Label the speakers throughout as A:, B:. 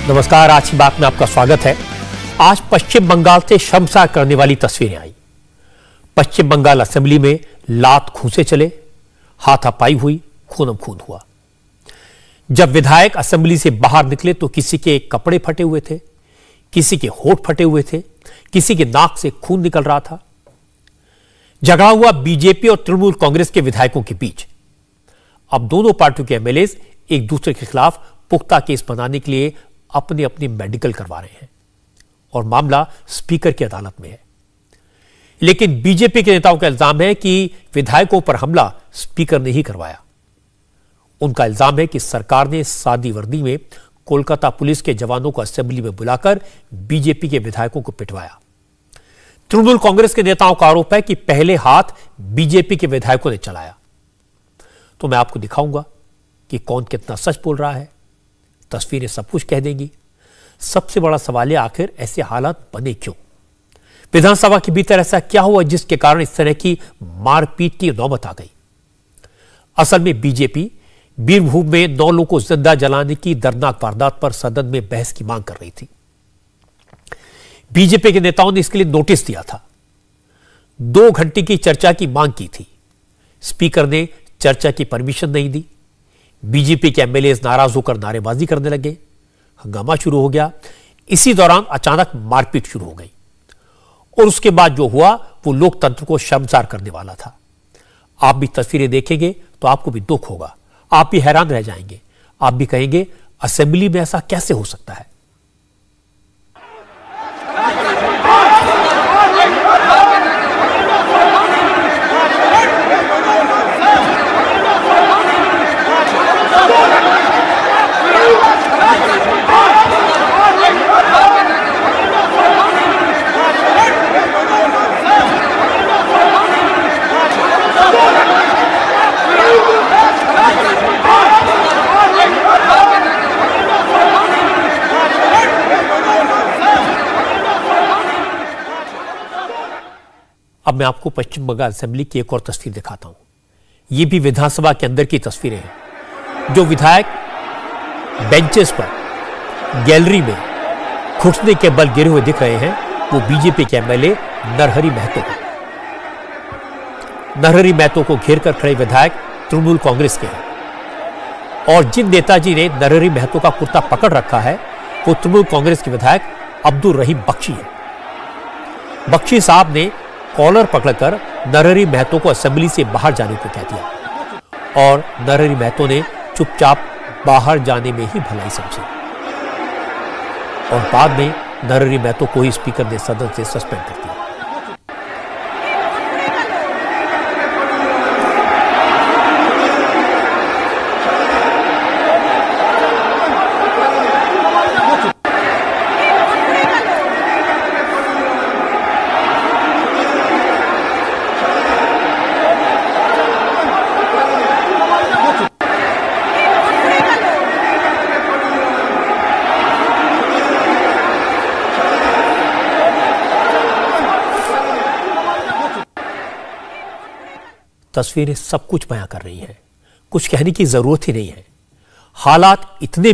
A: नमस्कार, आज की बात में आपका स्वागत है। आज पश्चिम बंगाल से शर्मसार करने वाली तस्वीरें आई। पश्चिम बंगाल असेंबली में लात घूंसे चले, हाथापाई हुई, खूनम खून हुआ। जब विधायक असेंबली से बाहर निकले तो किसी के कपड़े फटे हुए थे, किसी के होठ फटे हुए थे, किसी के नाक से खून निकल रहा था। झगड़ा हुआ बीजेपी और तृणमूल कांग्रेस के विधायकों के बीच। अब दोनों पार्टियों के एमएलए एक दूसरे के खिलाफ पुख्ता केस बनाने के लिए अपनी अपनी मेडिकल करवा रहे हैं और मामला स्पीकर की अदालत में है। लेकिन बीजेपी के नेताओं का इल्जाम है कि विधायकों पर हमला स्पीकर ने ही करवाया। उनका इल्जाम है कि सरकार ने सादी वर्दी में कोलकाता पुलिस के जवानों को असेंबली में बुलाकर बीजेपी के विधायकों को पिटवाया। तृणमूल कांग्रेस के नेताओं का आरोप है कि पहले हाथ बीजेपी के विधायकों ने चलाया। तो मैं आपको दिखाऊंगा कि कौन कितना सच बोल रहा है। तस्वीरें सब कुछ कह देंगी। सबसे बड़ा सवाल है, आखिर ऐसे हालात बने क्यों? विधानसभा के भीतर ऐसा क्या हुआ जिसके कारण इस तरह की मारपीट की नौबत आ गई? असल में बीजेपी बीरभूम में 9 लोगों को जिंदा जलाने की दर्दनाक वारदात पर सदन में बहस की मांग कर रही थी। बीजेपी के नेताओं ने इसके लिए नोटिस दिया था। 2 घंटे की चर्चा की मांग की थी। स्पीकर ने चर्चा की परमिशन नहीं दी। बीजेपी के एमएलए नाराज होकर नारेबाजी करने लगे। हंगामा शुरू हो गया। इसी दौरान अचानक मारपीट शुरू हो गई और उसके बाद जो हुआ वो लोकतंत्र को शर्मसार करने वाला था। आप भी तस्वीरें देखेंगे तो आपको भी दुख होगा, आप भी हैरान रह जाएंगे। आप भी कहेंगे असेंबली में ऐसा कैसे हो सकता है? अब मैं आपको पश्चिम बंगाल असेंबली की एक और तस्वीर दिखाता हूं। यह भी विधानसभा के अंदर की तस्वीरें हैं। जो विधायक बेंचेस पर गैलरी में घुटने के बल गिरे हुए दिख रहे हैं वो बीजेपी के एमएलए नरहरि महतो हैं। नरहरि महतो को घेर कर खड़े विधायक तृणमूल कांग्रेस के हैं और जिन नेताजी ने नरहरि महतो का कुर्ता पकड़ रखा है वो तृणमूल कांग्रेस के विधायक अब्दुल रहीम बख्शी है। बख्शी साहब ने कॉलर पकड़कर नरहरि महतो को असेंबली से बाहर जाने को कह दिया और नरहरि महतो ने चुपचाप बाहर जाने में ही भलाई समझी और बाद में नरहरि महतो को ही स्पीकर ने सदन से सस्पेंड कर दिया। तस्वीरें सब कुछ बयां कर रही हैं। कुछ कहने की जरूरत ही नहीं है। हालात इतने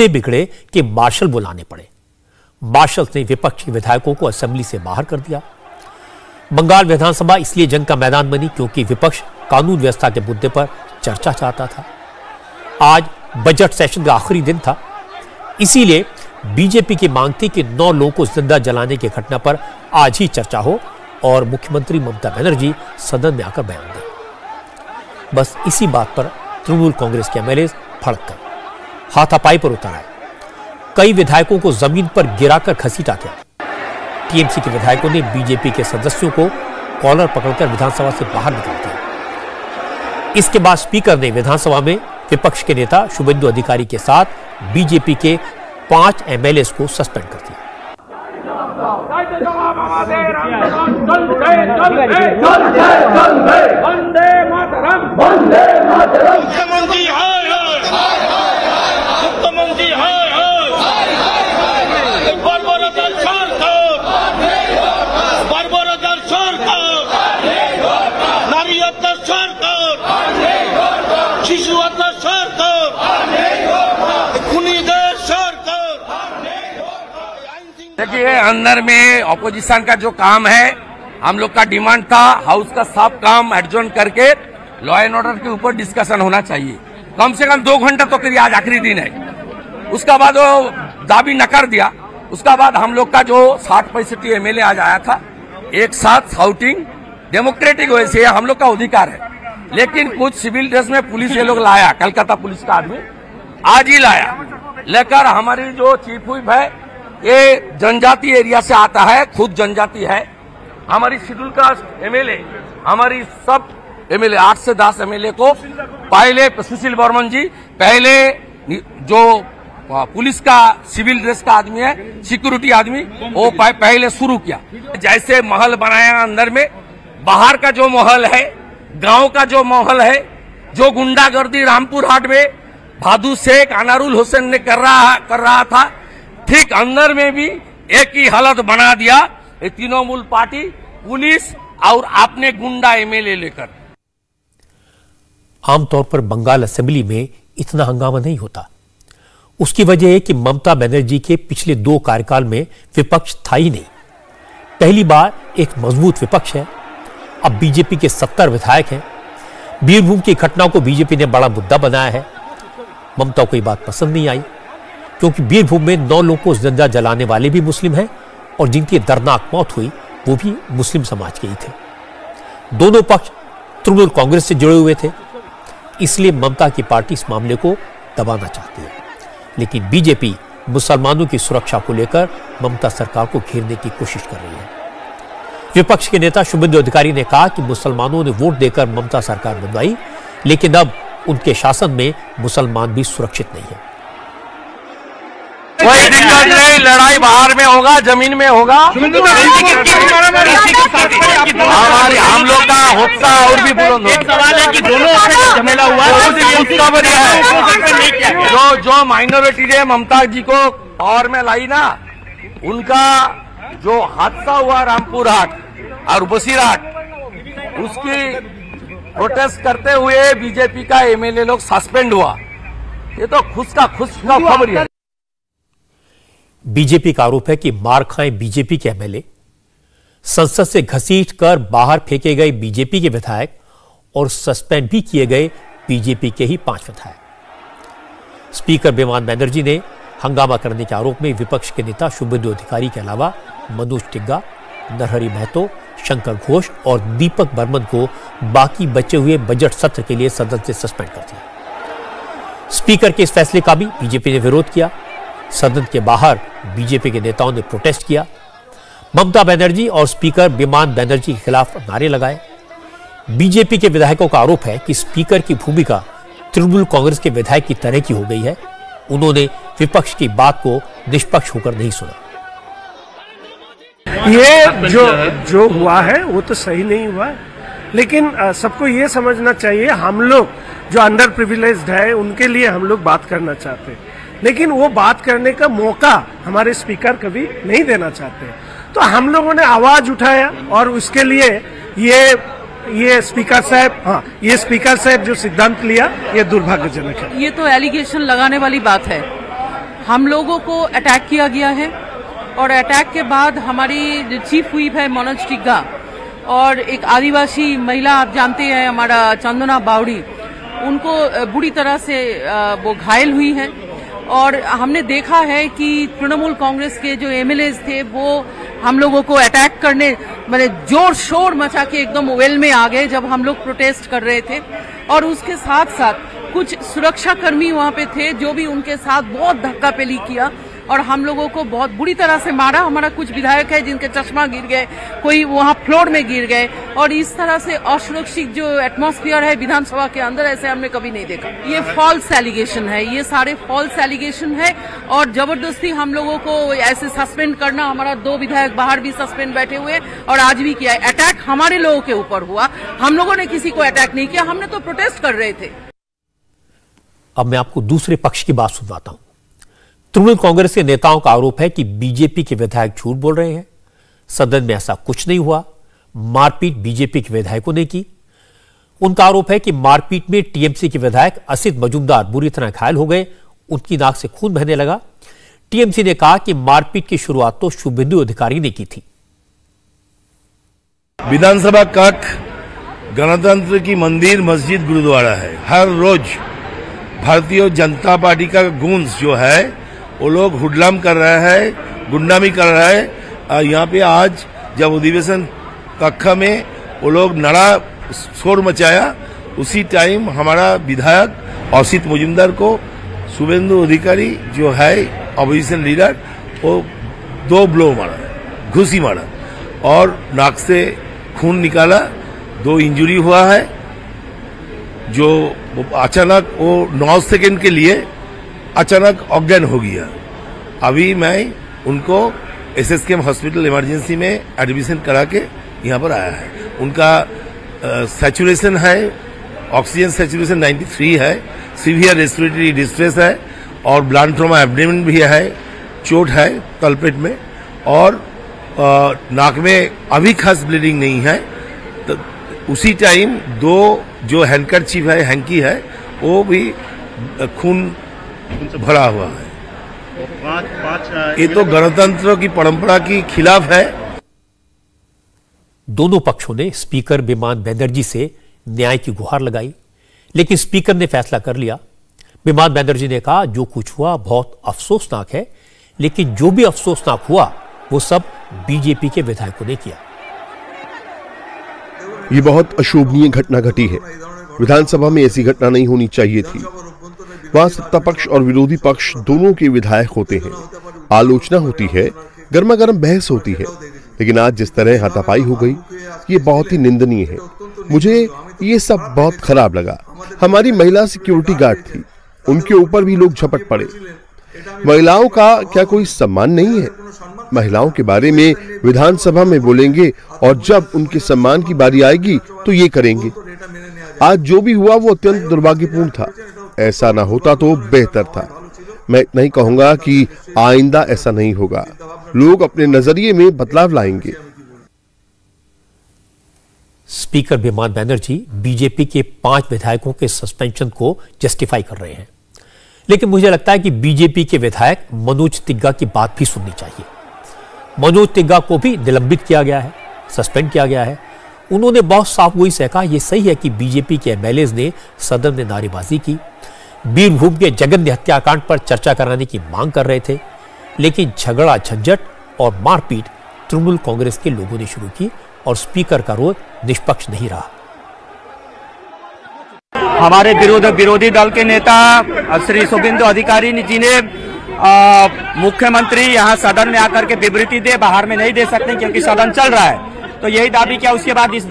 A: बिगड़े कि मार्शल बुलाने पड़े। मार्शल ने विपक्षी विधायकों को असेंबली से बाहर कर दिया। बंगाल विधानसभा इसलिए जंग का मैदान बनी क्योंकि विपक्ष कानून व्यवस्था के मुद्दे पर चर्चा चाहता था। आज बजट सेशन का आखिरी दिन था, इसीलिए बीजेपी की मांग थी कि 9 लोगों को जिंदा जलाने की घटना पर आज ही चर्चा हो और मुख्यमंत्री ममता बनर्जी सदन में आकर बयान दें। बस इसी बात पर तृणमूल कांग्रेस के एमएलए भड़क गए, हाथापाई पर उतर आए। कई विधायकों को जमीन पर गिराकर घसीटा गया। टीएमसी के विधायकों ने बीजेपी के सदस्यों को कॉलर पकड़कर विधानसभा से बाहर निकाल दिया। इसके बाद स्पीकर ने विधानसभा में विपक्ष के नेता शुभेंदु अधिकारी के साथ बीजेपी के 5 एमएलए को सस्पेंड कर दिया।
B: শিশু হত্যা সরকার খুনিদের সরকার देखिए, अंदर में ऑपोजिशन का जो काम है, हम लोग का डिमांड था हाउस का सब काम एडजॉर्न करके लॉ एंड ऑर्डर के ऊपर डिस्कशन होना चाहिए। कम से कम 2 घंटा तो करिए, आज आखिरी दिन है। उसका बाद वो दाबी नकार दिया। उसका बाद हम लोग का जो 60-65 एमएलए आज आया था, एक साथ शाउटिंग डेमोक्रेटिक वे से हम लोग का अधिकार है। लेकिन कुछ सिविल ड्रेस में पुलिस ये लोग लाया, कलकत्ता पुलिस का आदमी आज ही लाया, लेकर हमारी जो चीफ व्हिप है, ये जनजाति एरिया से आता है, खुद जनजाति है। हमारी शेड्यूल कास्ट एमएलए, हमारी सब एमएलए 8 से 10 एमएलए को पहले सुशील बर्मन जी, पहले जो पुलिस का सिविल ड्रेस का आदमी है, सिक्योरिटी आदमी, वो पहले शुरू किया। जैसे महल बनाया अंदर में, बाहर का जो महल है, गांव का जो महल है, जो गुंडागर्दी रामपुर हाट में भादु शेख, अनारुल हुसैन ने कर रहा था, ठीक अंदर में भी एक ही हालत बना दिया ये तृणमूल पार्टी, पुलिस और आपने गुंडा एमएलए लेकर।
A: आमतौर पर बंगाल असेंबली में इतना हंगामा नहीं होता। उसकी वजह है कि ममता बनर्जी के पिछले 2 कार्यकाल में विपक्ष था ही नहीं। पहली बार एक मजबूत विपक्ष है। अब बीजेपी के 70 विधायक हैं। बीरभूम की घटना को बीजेपी ने बड़ा मुद्दा बनाया है। ममता को ये बात पसंद नहीं आई, क्योंकि बीरभूम में 9 लोगों को जिंदा जलाने वाले भी मुस्लिम हैं और जिनकी दर्दनाक मौत हुई वो भी मुस्लिम समाज के ही थे। दोनों पक्ष तृणमूल कांग्रेस से जुड़े हुए थे, इसलिए ममता की पार्टी इस मामले को दबाना चाहती है। लेकिन बीजेपी मुसलमानों की सुरक्षा को लेकर ममता सरकार को घेरने की कोशिश कर रही है। विपक्ष के नेता शुभेंदु अधिकारी ने कहा कि मुसलमानों ने वोट देकर ममता सरकार बनवाई, लेकिन अब उनके शासन में मुसलमान भी सुरक्षित नहीं है।
B: कोई दिक्कत नहीं, लड़ाई बाहर में होगा, जमीन में होगा। हमारी हम लोग का होता और भी बुलंद एक सवाल है कि दोनों झमेला हुआ है। जो माइनॉरिटी ने ममता जी को पावर में लाई ना, उनका जो हादसा हुआ रामपुर हाट और बसीरहाट, उसकी प्रोटेस्ट करते हुए बीजेपी का एमएलए लोग सस्पेंड हुआ। ये तो खुश का खबर है।
A: बीजेपी का आरोप है कि मार खाए बीजेपी के एमएलए, संसद से घसीट कर बाहर फेंके गए बीजेपी के विधायक और सस्पेंड भी किए गए बीजेपी के ही 5 विधायक। स्पीकर बिमान बनर्जी ने हंगामा करने के आरोप में विपक्ष के नेता शुभेंदु अधिकारी के अलावा मनोज टिग्गा, नरहरि महतो, शंकर घोष और दीपक बर्मन को बाकी बचे हुए बजट सत्र के लिए सदन से सस्पेंड कर दिया। स्पीकर के इस फैसले का भी बीजेपी ने विरोध किया। सदन के बाहर बीजेपी के नेताओं ने प्रोटेस्ट किया। ममता बनर्जी और स्पीकर बिमान बनर्जी के खिलाफ नारे लगाए। बीजेपी के विधायकों का आरोप है कि स्पीकर की भूमिका तृणमूल कांग्रेस के विधायक की तरह की हो गई है। उन्होंने विपक्ष की बात को निष्पक्ष होकर नहीं सुना।
C: ये जो हुआ है वो तो सही नहीं हुआ, लेकिन सबको ये समझना चाहिए, हम लोग जो अंडर प्रिविलेज्ड है उनके लिए हम लोग बात करना चाहते हैं, लेकिन वो बात करने का मौका हमारे स्पीकर कभी नहीं देना चाहते। तो हम लोगों ने आवाज उठाया और उसके लिए ये स्पीकर साहब जो सिद्धांत लिया, ये दुर्भाग्यजनक है।
D: ये तो एलिगेशन लगाने वाली बात है। हम लोगों को अटैक किया गया है और अटैक के बाद हमारी चीफ व्हिप है मनोज टिग्गा और एक आदिवासी महिला, आप जानते हैं, हमारा चंदना बावड़ी, उनको बुरी तरह से वो घायल हुई है। और हमने देखा है कि तृणमूल कांग्रेस के जो एमएलए थे वो हम लोगों को अटैक करने, मतलब जोर शोर मचा के एकदम वेल में आ गए जब हम लोग प्रोटेस्ट कर रहे थे। और उसके साथ साथ कुछ सुरक्षा कर्मी वहां पे थे जो भी उनके साथ बहुत धक्का पेली किया और हम लोगों को बहुत बुरी तरह से मारा। हमारा कुछ विधायक है जिनके चश्मा गिर गए, कोई वहां फ्लोर में गिर गए, और इस तरह से असुरक्षित जो एटमॉस्फेयर है विधानसभा के अंदर, ऐसे हमने कभी नहीं देखा। ये फॉल्स एलिगेशन है, ये सारे फॉल्स एलिगेशन है और जबरदस्ती हम लोगों को ऐसे सस्पेंड करना। हमारा 2 विधायक बाहर भी सस्पेंड बैठे हुए और आज भी किया है। अटैक हमारे लोगों के ऊपर हुआ, हम लोगों ने किसी को अटैक नहीं किया, हमने तो प्रोटेस्ट कर रहे थे।
A: अब मैं आपको दूसरे पक्ष की बात सुनवाता हूं। तृणमूल कांग्रेस के नेताओं का आरोप है कि बीजेपी के विधायक झूठ बोल रहे हैं। सदन में ऐसा कुछ नहीं हुआ, मारपीट बीजेपी के विधायकों ने की। उनका आरोप है कि मारपीट में टीएमसी के विधायक असित मजूमदार बुरी तरह घायल हो गए, उनकी नाक से खून बहने लगा। टीएमसी ने कहा कि मारपीट की शुरुआत तो शुभेंदु अधिकारी ने की थी।
E: विधानसभा कक्ष गणतंत्र की मंदिर, मस्जिद, गुरुद्वारा है। हर रोज भारतीय जनता पार्टी का गूंज जो है वो लोग हुडलम कर रहे हैं, गुंडामी कर रहे हैं। यहाँ पे आज जब अधिवेशन कक्ष में वो लोग नड़ा शोर मचाया, उसी टाइम हमारा विधायक औसित मुजुमदार को शुभेंदु अधिकारी जो है ऑपोजिशन लीडर, वो 2 ब्लो मारा, घुसी मारा और नाक से खून निकाला। 2 इंजरी हुआ है, जो अचानक वो 9 सेकेंड के लिए अचानक ऑर्गन हो गया। अभी मैं उनको एसएसकेएम हॉस्पिटल इमरजेंसी में एडमिशन करा के यहाँ पर आया है। उनका सैचुरेशन है, ऑक्सीजन सैचुरेशन 93 है, सीवियर रेस्पिरेटरी डिस्ट्रेस है और ब्लड ट्रॉमा एब्डोमेन भी है, चोट है तलपेट में और नाक में अभी खास ब्लीडिंग नहीं है। तो उसी टाइम 2 जो हैंडकरचीफ है, हैंकी है, वो भी खून भरा हुआ है। ये तो गणतंत्र की परंपरा के खिलाफ है।
A: दोनों पक्षों ने स्पीकर बिमान बनर्जी से न्याय की गुहार लगाई, लेकिन स्पीकर ने फैसला कर लिया। बिमान बनर्जी ने कहा, जो कुछ हुआ बहुत अफसोसनाक है, लेकिन जो भी अफसोसनाक हुआ वो सब बीजेपी के विधायकों ने किया।
F: ये बहुत अशोभनीय घटना घटी है। विधानसभा में ऐसी घटना नहीं होनी चाहिए थी। वहां सत्ता पक्ष और विरोधी पक्ष दोनों के विधायक होते हैं, आलोचना होती है, गर्मा गर्म बहस होती है, लेकिन आज जिस तरह हाथापाई हो गई, ये बहुत ही निंदनीय है। मुझे ये सब बहुत खराब लगा। हमारी महिला सिक्योरिटी गार्ड थी, उनके ऊपर भी लोग झपट पड़े। महिलाओं का क्या कोई सम्मान नहीं है? महिलाओं के बारे में विधानसभा में बोलेंगे और जब उनके सम्मान की बारी आएगी तो ये करेंगे। आज जो भी हुआ वो अत्यंत दुर्भाग्यपूर्ण था। ऐसा ना होता तो बेहतर था। मैं इतना ही कहूंगा कि आइंदा ऐसा नहीं होगा। लोग अपने नजरिए में बदलाव लाएंगे।
A: स्पीकर बिमान बनर्जी बीजेपी के 5 विधायकों के सस्पेंशन को जस्टिफाई कर रहे हैं, लेकिन मुझे लगता है कि बीजेपी के विधायक मनोज तिग्गा की बात भी सुननी चाहिए। मनोज तिग्गा को भी निलंबित किया गया है, सस्पेंड किया गया है। उन्होंने बहुत साफ गोई से कहा, यह सही है कि बीजेपी के एमएलएज ने सदन में नारेबाजी की, बीरभूम के जघन्य हत्याकांड पर चर्चा कराने की मांग कर रहे थे, लेकिन झगड़ा झंझट और मारपीट तृणमूल कांग्रेस के लोगों ने शुरू की और स्पीकर का रोल निष्पक्ष नहीं रहा।
G: हमारे विरोधी दल के नेता श्री शुभेंदु अधिकारी जी ने मुख्यमंत्री यहाँ सदन में आकर के विवृत्ति दे, बाहर में नहीं दे सकते क्योंकि सदन चल रहा है, तो यही दाबी किया। उसके बाद इस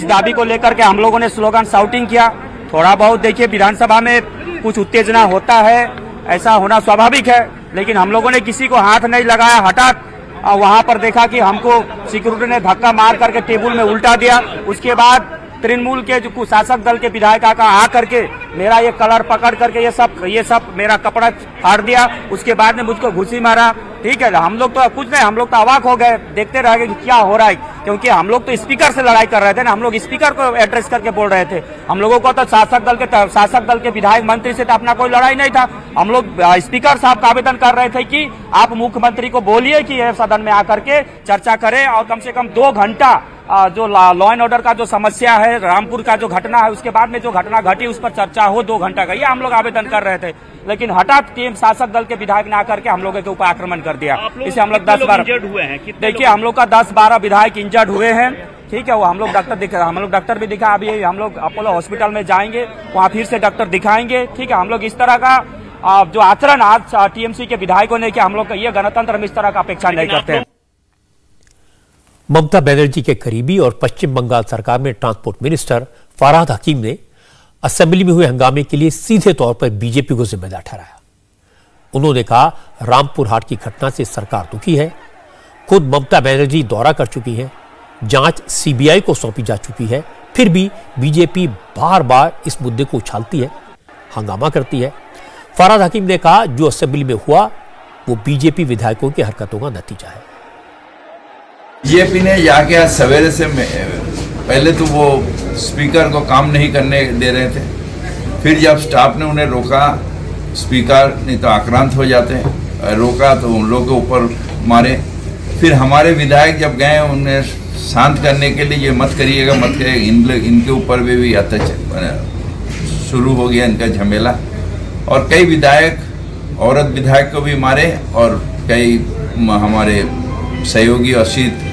G: दाबी को लेकर के हम लोगों ने स्लोगन शाउटिंग किया। थोड़ा बहुत देखिए विधानसभा में कुछ उत्तेजना होता है, ऐसा होना स्वाभाविक है, लेकिन हम लोगों ने किसी को हाथ नहीं लगाया। हठात वहां पर देखा कि हमको सिक्योरिटी ने धक्का मार करके टेबल में उल्टा दिया। उसके बाद तृणमूल के जो शासक दल के विधायक का आ करके मेरा ये कलर पकड़ करके ये सब मेरा कपड़ा फाड़ दिया। उसके बाद में मुझको घुसी मारा। ठीक है, हम लोग तो कुछ नहीं, हम लोग तो अवाक हो गए, देखते रह गए कि क्या हो रहा है, क्योंकि हम लोग तो स्पीकर से लड़ाई कर रहे थे ना, हम लोग स्पीकर को एड्रेस करके बोल रहे थे। हम लोगों को तो शासक दल के विधायक मंत्री से तो अपना कोई लड़ाई नहीं था। हम लोग स्पीकर साहब का आवेदन कर रहे थे कि आप मुख्यमंत्री को बोलिए कि यह सदन में आकर के चर्चा करें और कम से कम 2 घंटा जो लॉ एंड ऑर्डर का जो समस्या है, रामपुर का जो घटना है, उसके बाद में जो घटना घटी उस पर चर्चा हो 2 घंटा का, ये हम लोग आवेदन कर रहे थे। लेकिन हठात टीम शासक दल के विधायक ने आकर के हम लोगों के ऊपर आक्रमण कर दिया। इसे हम लोग 10-12 हुए हैं। देखिए हम लोग का 10-12 विधायक इंजर्ड हुए हैं। ठीक है, वो हम लोग डॉक्टर भी दिखा। अभी हम लोग अपोलो हॉस्पिटल में जाएंगे, वहाँ फिर से डॉक्टर दिखाएंगे। ठीक है, हम लोग इस तरह का जो आचरण आज टीएमसी के विधायकों ने किया, हम लोग ये गणतंत्र में इस तरह का अपेक्षा नहीं करते हैं।
A: ममता बनर्जी के करीबी और पश्चिम बंगाल सरकार में ट्रांसपोर्ट मिनिस्टर फरहाद हकीम ने असेंबली में हुए हंगामे के लिए सीधे तौर पर बीजेपी को जिम्मेदार ठहराया। उन्होंने कहा, रामपुर हाट की घटना से सरकार दुखी है। खुद ममता बनर्जी दौरा कर चुकी है, जांच सीबीआई को सौंपी जा चुकी है, फिर भी बीजेपी बार बार इस मुद्दे को उछालती है, हंगामा करती है। फरहाद हकीम ने कहा, जो असेंबली में हुआ वो बीजेपी विधायकों की हरकतों का नतीजा है।
H: बीजेपी ने जाके आज सवेरे से पहले तो वो स्पीकर को काम नहीं करने दे रहे थे, फिर जब स्टाफ ने उन्हें रोका स्पीकर नहीं तो आक्रांत हो जाते हैं, रोका तो उन लोगों के ऊपर मारे। फिर हमारे विधायक जब गए उन्हें शांत करने के लिए, ये मत करिएगा मत करिएगा, इनके ऊपर भी अत्याचार शुरू हो गया, इनका झमेला। और कई विधायक, औरत विधायक को भी मारे और कई हमारे सहयोगी असित,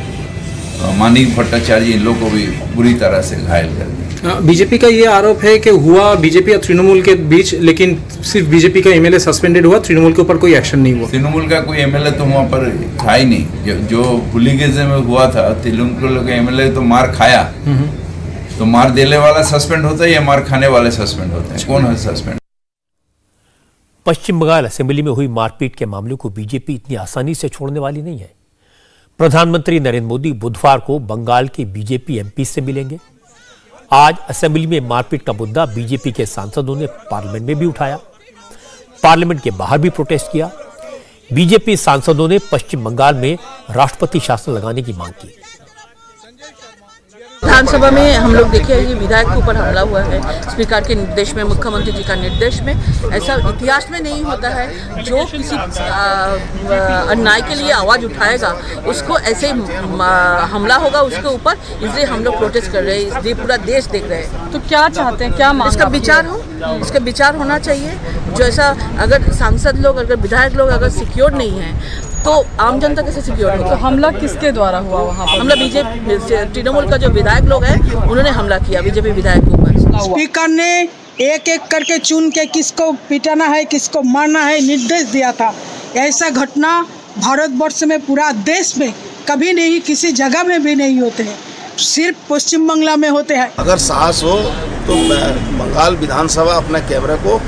H: मानिक भट्टाचार्य, इन लोगों को भी बुरी तरह से घायल कर दिया।
I: बीजेपी का ये आरोप है कि हुआ बीजेपी और तृणमूल के बीच, लेकिन सिर्फ बीजेपी का एमएलए सस्पेंडेड हुआ, तृणमूल के ऊपर कोई एक्शन नहीं हुआ।
H: तृणमूल का कोई एमएलए तो वहाँ पर था ही नहीं। जो पुलिगेजे में हुआ था, तृणमूल का एमएलए तो मार खाया, तो मार देने वाला सस्पेंड होता है या मार खाने वाले सस्पेंड होते हैं? कौन है सस्पेंड?
A: पश्चिम बंगाल असेंबली में हुई मारपीट के मामले को बीजेपी इतनी आसानी से छोड़ने वाली नहीं है। प्रधानमंत्री नरेंद्र मोदी बुधवार को बंगाल के बीजेपी एमपी से मिलेंगे। आज असेंबली में मारपीट का मुद्दा बीजेपी के सांसदों ने पार्लियामेंट में भी उठाया, पार्लियामेंट के बाहर भी प्रोटेस्ट किया। बीजेपी सांसदों ने पश्चिम बंगाल में राष्ट्रपति शासन लगाने की मांग की।
D: विधानसभा में हम लोग देखे, ये विधायक के ऊपर हमला हुआ है स्पीकर के निर्देश में, मुख्यमंत्री जी का निर्देश में। ऐसा इतिहास में नहीं होता है। जो किसी अन्याय के लिए आवाज उठाएगा उसको ऐसे हमला होगा उसके ऊपर, इसलिए हम लोग प्रोटेस्ट कर रहे हैं, इसलिए पूरा देश देख रहे हैं।
J: तो क्या चाहते हैं, क्या मांग?
D: इसका विचार होना चाहिए। जो ऐसा अगर सांसद लोग, अगर विधायक लोग अगर सिक्योर नहीं है तो आम जनता कैसे सिक्योर होगा?
J: तो हमला किसके द्वारा हुआ वहाँ पर?
D: हमला बीजेपी, तृणमूल का जो विधायक लोग हैं उन्होंने हमला किया बीजेपी विधायक के ऊपर।
K: स्पीकर ने एक एक करके चुन के किसको पिटाना है, किसको मारना है निर्देश दिया था। ऐसा घटना भारतवर्ष में, पूरा देश में कभी नहीं, किसी जगह में भी नहीं होते हैं, सिर्फ पश्चिम बंगाल में होते हैं।
L: अगर साहस हो तो बंगाल विधानसभा अपने कैमरे को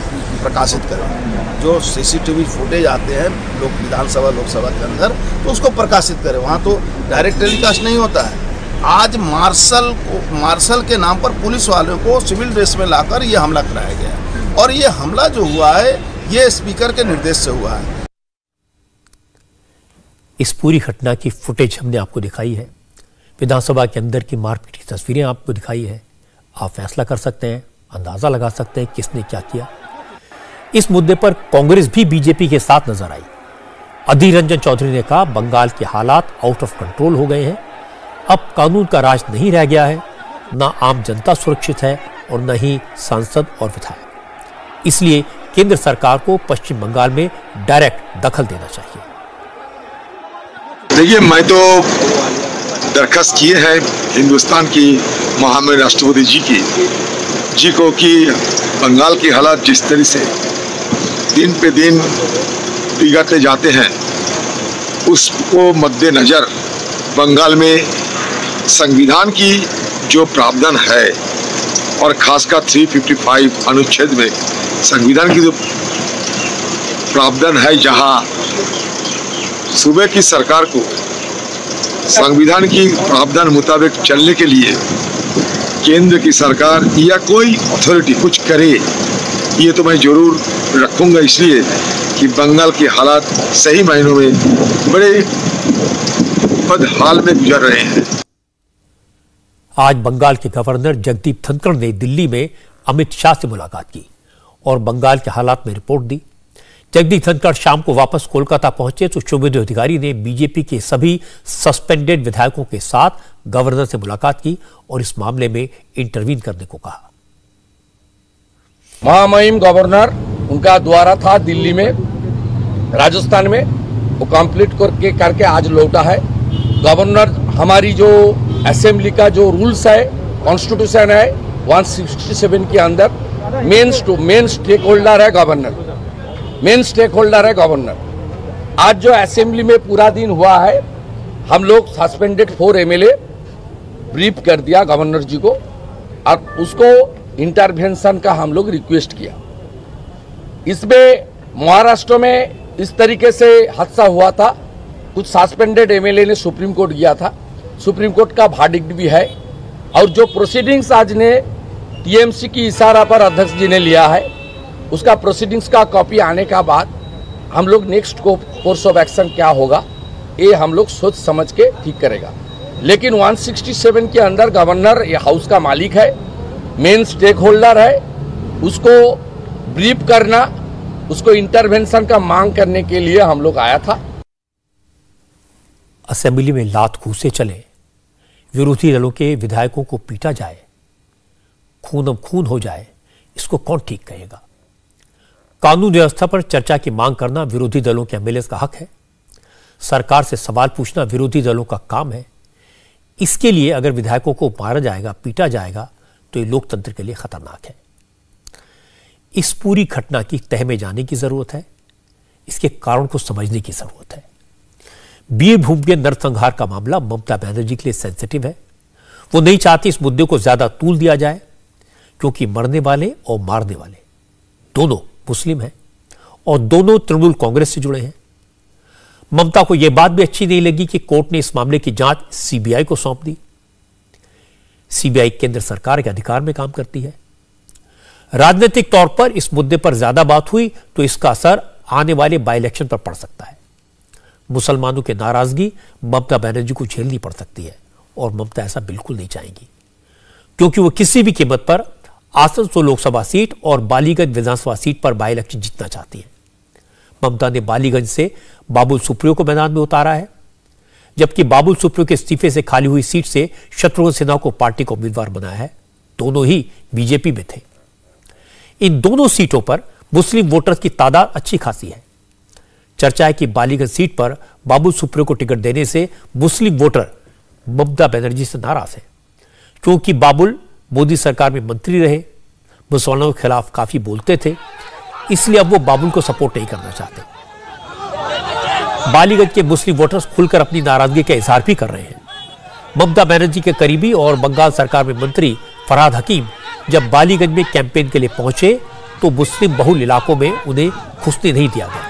L: प्रकाशित करें। जो सीसीटीवी फुटेज आते हैं लोग विधानसभा लोकसभा के अंदर, तो उसको प्रकाशित करें। वहाँ तो डायरेक्ट टेलीकास्ट नहीं होता है। आज मार्शल के नाम पर पुलिस वालों को सिविल ड्रेस में लाकर ये हमला कराया गया, और ये हमला जो हुआ है ये स्पीकर के निर्देश से हुआ है।
A: इस पूरी घटना की फुटेज हमने आपको दिखाई है, विधानसभा के अंदर की मारपीट की तस्वीरें आपको दिखाई है। आप फैसला कर सकते हैं, अंदाजा लगा सकते हैं किसने क्या किया। इस मुद्दे पर कांग्रेस भी बीजेपी के साथ नजर आई। अधीर रंजन चौधरी ने कहा, बंगाल के हालात आउट ऑफ कंट्रोल हो गए हैं, अब कानून का राज नहीं रह गया है, ना आम जनता सुरक्षित है और न ही सांसद और विधायक। इसलिए केंद्र सरकार को पश्चिम बंगाल में डायरेक्ट दखल देना चाहिए।
M: देखिए, मैं तो दरखास्त किए हैं हिंदुस्तान की महामहिम राष्ट्रपति जी को कि बंगाल के हालात जिस तरह से दिन पे दिन बिगड़ते जाते हैं, उसको मद्देनजर बंगाल में संविधान की जो प्रावधान है, और खासकर 355 अनुच्छेद में संविधान की जो प्रावधान है, जहां सूबे की सरकार को संविधान की प्रावधान मुताबिक चलने के लिए केंद्र की सरकार या कोई अथॉरिटी कुछ करे, ये तो मैं जरूर रखूंगा, इसलिए कि बंगाल के हालात सही मायनों में बड़े बदहाल में गुजर रहे हैं।
A: आज बंगाल के गवर्नर जगदीप धनखड़ ने दिल्ली में अमित शाह से मुलाकात की और बंगाल के हालात में रिपोर्ट दी। जगदीप धनखड़ शाम को वापस कोलकाता पहुंचे तो शुभेंदु अधिकारी ने बीजेपी के सभी सस्पेंडेड विधायकों के साथ गवर्नर से मुलाकात की और इस मामले में इंटरवीन करने को कहा।
B: महामहिम गवर्नर उनका द्वारा था दिल्ली में, राजस्थान में, वो कंप्लीट करके आज लौटा है। गवर्नर हमारी जो असेंबली का जो रूल्स है, कॉन्स्टिट्यूशन है 167 के अंदर मेन स्टेक होल्डर है गवर्नर, मेन स्टेक होल्डर है गवर्नर। आज जो असेंबली में पूरा दिन हुआ है, हम लोग सस्पेंडेड 4 एमएलए ब्रीफ कर दिया गवर्नर जी को और उसको इंटरवेंशन का हम लोग रिक्वेस्ट किया। इसमें महाराष्ट्र में इस तरीके से हादसा हुआ था, कुछ सस्पेंडेड एमएलए ने सुप्रीम कोर्ट गया था, सुप्रीम कोर्ट का वर्डिक्ट भी है, और जो प्रोसीडिंग्स आज ने टीएमसी की इशारा पर अध्यक्ष जी ने लिया है, उसका प्रोसीडिंग्स का कॉपी आने का बाद हम लोग नेक्स्ट कोर्स ऑफ एक्शन क्या होगा ये हम लोग सोच समझ के ठीक करेगा। लेकिन 167 के अंदर गवर्नर ये हाउस का मालिक है, मेन स्टेक होल्डर है, उसको ब्रीफ करना उसको इंटरवेंशन का मांग करने के लिए हम लोग आया था।
A: असेंबली में लात घूसे चले, विरोधी दलों के विधायकों को पीटा जाए, खूनम खून हो जाए, इसको कौन ठीक कहेगा? कानून व्यवस्था पर चर्चा की मांग करना विरोधी दलों के एमएलए का हक है। सरकार से सवाल पूछना विरोधी दलों का काम है। इसके लिए अगर विधायकों को मारा जाएगा, पीटा जाएगा, तो ये लोकतंत्र के लिए खतरनाक है। इस पूरी घटना की तह में जाने की जरूरत है, इसके कारण को समझने की जरूरत है। बीरभूम के नरसंहार का मामला ममता बनर्जी के लिए सेंसिटिव है। वो नहीं चाहती इस मुद्दे को ज्यादा तूल दिया जाए, क्योंकि मरने वाले और मारने वाले दोनों मुस्लिम हैं और दोनों तृणमूल कांग्रेस से जुड़े हैं। ममता को यह बात भी अच्छी नहीं लगी कि कोर्ट ने इस मामले की जांच सीबीआई को सौंप दी। सीबीआई केंद्र सरकार के अधिकार में काम करती है। राजनीतिक तौर पर इस मुद्दे पर ज्यादा बात हुई तो इसका असर आने वाले बाई इलेक्शन पर पड़ सकता है। मुसलमानों की नाराजगी ममता बनर्जी को झेलनी पड़ सकती है और ममता ऐसा बिल्कुल नहीं चाहेंगी, क्योंकि वो किसी भी कीमत पर आसनसोल लोकसभा सीट और बालीगंज विधानसभा सीट पर बाई इलेक्शन जीतना चाहती है। ममता ने बालीगंज से बाबुल सुप्रियो को मैदान में उतारा है, जबकि बाबुल सुप्रियो के इस्तीफे से खाली हुई सीट से शत्रुघ्न सिन्हा को पार्टी का उम्मीदवार बनाया है। दोनों ही बीजेपी में थे। इन दोनों सीटों पर मुस्लिम वोटर्स की तादाद अच्छी खासी है। चर्चा है कि बालीगंज सीट पर बाबुल सुप्रियो को टिकट देने से मुस्लिम वोटर ममता बनर्जी से नाराज है, क्योंकि बाबुल मोदी सरकार में मंत्री रहे, मुसलमानों के खिलाफ काफी बोलते थे, इसलिए अब वो बाबुल को सपोर्ट नहीं करना चाहते। बालीगंज के मुस्लिम वोटर्स खुलकर अपनी नाराजगी का इजहार भी कर रहे हैं। ममता बनर्जी के करीबी और बंगाल सरकार में मंत्री फरहाद हकीम जब बालीगंज में कैंपेन के लिए पहुंचे तो मुस्लिम बहुल इलाकों में उन्हें घुसने नहीं दिया गया।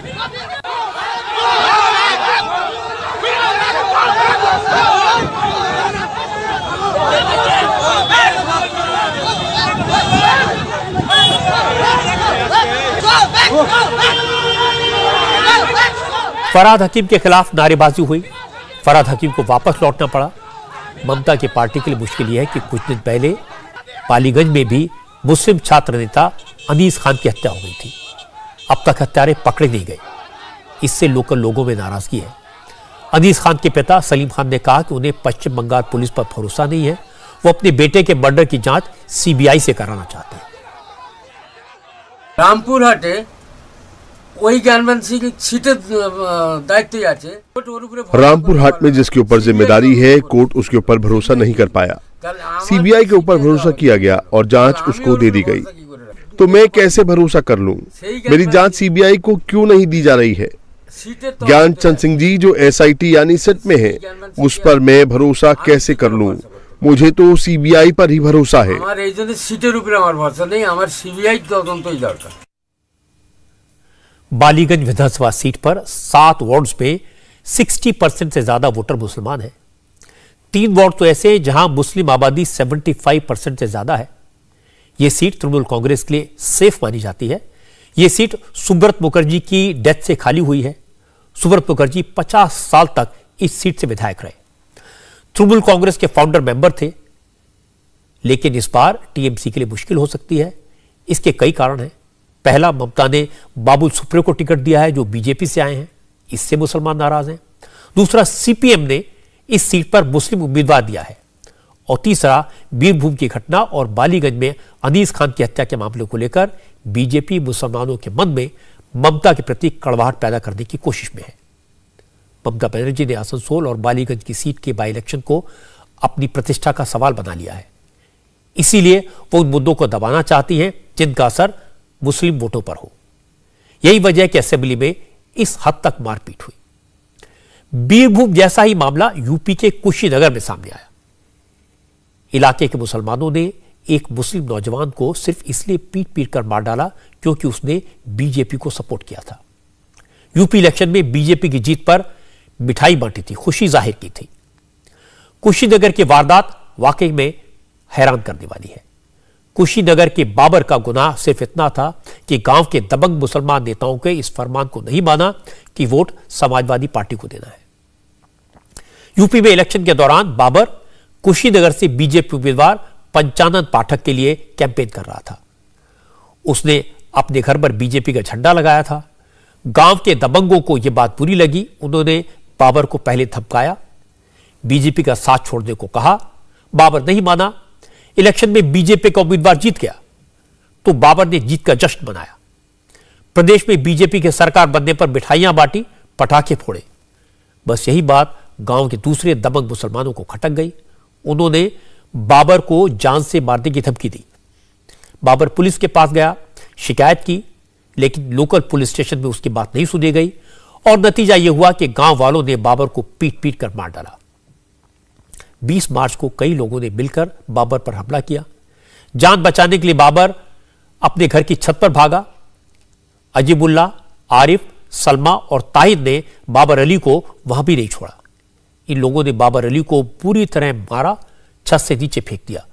A: फरहाद हकीम के खिलाफ नारेबाजी हुई, फरहाद हकीम को वापस लौटना पड़ा। ममता की पार्टी के लिए मुश्किल यह है कि कुछ दिन पहले बालीगंज में भी मुस्लिम छात्र नेता अनीस खान की हत्या हो गई थी। अब तक हत्यारे पकड़े नहीं गए, इससे लोकल लोगों में नाराजगी है। अनीस खान के पिता सलीम खान ने कहा कि उन्हें पश्चिम बंगाल पुलिस पर भरोसा नहीं है, वो अपने बेटे के मर्डर की जांच सीबीआई से कराना चाहते हैं।
N: रामपुर हाटे वही ज्ञानबंद सिंह सीटे दायित्व
F: रामपुर हाट में जिसके ऊपर जिम्मेदारी है, कोर्ट उसके ऊपर भरोसा नहीं कर पाया। सीबीआई के ऊपर भरोसा किया गया और जांच उसको दे दी गई, तो मैं कैसे भरोसा कर लूं? मेरी जांच सीबीआई को क्यों नहीं दी जा रही है? ज्ञानचंद सिंह जी जो एसआईटी यानी सेट में है, उस पर मैं भरोसा कैसे कर लूं? मुझे तो सीबीआई पर ही भरोसा है।
A: बालीगंज विधानसभा सीट पर 7 वार्ड्स में 60% से ज्यादा वोटर मुसलमान हैं। 3 वार्ड तो ऐसे हैं जहां मुस्लिम आबादी 75% से ज्यादा है। यह सीट तृणमूल कांग्रेस के लिए सेफ मानी जाती है। यह सीट सुब्रत मुखर्जी की डेथ से खाली हुई है। सुब्रत मुखर्जी 50 साल तक इस सीट से विधायक रहे, तृणमूल कांग्रेस के फाउंडर मेंबर थे, लेकिन इस बार टीएमसी के लिए मुश्किल हो सकती है। इसके कई कारण हैं। पहला, ममता ने बाबुल सुप्रियो को टिकट दिया है जो बीजेपी से आए हैं, इससे मुसलमान नाराज हैं। दूसरा, सीपीएम ने इस सीट पर मुस्लिम उम्मीदवार दिया है। और तीसरा, बीरभूम की घटना और बालीगंज में अनीस खान की हत्या के मामले को लेकर बीजेपी मुसलमानों के मन में ममता के प्रति कड़वाहट पैदा करने की कोशिश में है। ममता बनर्जी ने आसनसोल और बालीगंज की सीट के बाई इलेक्शन को अपनी प्रतिष्ठा का सवाल बना लिया है। इसीलिए वो उन मुद्दों को दबाना चाहती हैं जिनका असर मुस्लिम वोटों पर हो। यही वजह है कि असेंबली में इस हद तक मारपीट हुई। बीरभूम जैसा ही मामला यूपी के कुशीनगर में सामने आया। इलाके के मुसलमानों ने एक मुस्लिम नौजवान को सिर्फ इसलिए पीट कर मार डाला क्योंकि उसने बीजेपी को सपोर्ट किया था। यूपी इलेक्शन में बीजेपी की जीत पर मिठाई बांटी थी, खुशी जाहिर की थी। कुशीनगर की वारदात वाकई में हैरान करने वाली है। कुशीनगर के बाबर का गुनाह सिर्फ इतना था कि गांव के दबंग मुसलमान नेताओं के इस फरमान को नहीं माना कि वोट समाजवादी पार्टी को देना है। यूपी में इलेक्शन के दौरान बाबर कुशीनगर से बीजेपी उम्मीदवार पंचानन पाठक के लिए कैंपेन कर रहा था। उसने अपने घर पर बीजेपी का झंडा लगाया था। गांव के दबंगों को यह बात बुरी लगी। उन्होंने बाबर को पहले धमकाया, बीजेपी का साथ छोड़ने को कहा। बाबर नहीं माना। इलेक्शन में बीजेपी का उम्मीदवार जीत गया तो बाबर ने जीत का जश्न मनाया। प्रदेश में बीजेपी की सरकार बनने पर मिठाइयां बांटी, पटाखे फोड़े। बस यही बात गांव के दूसरे दबंग मुसलमानों को खटक गई। उन्होंने बाबर को जान से मारने की धमकी दी। बाबर पुलिस के पास गया, शिकायत की, लेकिन लोकल पुलिस स्टेशन में उसकी बात नहीं सुनी गई और नतीजा यह हुआ कि गांव वालों ने बाबर को पीट पीट कर मार डाला। 20 मार्च को कई लोगों ने मिलकर बाबर पर हमला किया। जान बचाने के लिए बाबर अपने घर की छत पर भागा। अजीबुल्ला, आरिफ, सलमा और ताहिद ने बाबर अली को वहां भी नहीं छोड़ा। इन लोगों ने बाबर अली को पूरी तरह मारा, छत से नीचे फेंक दिया।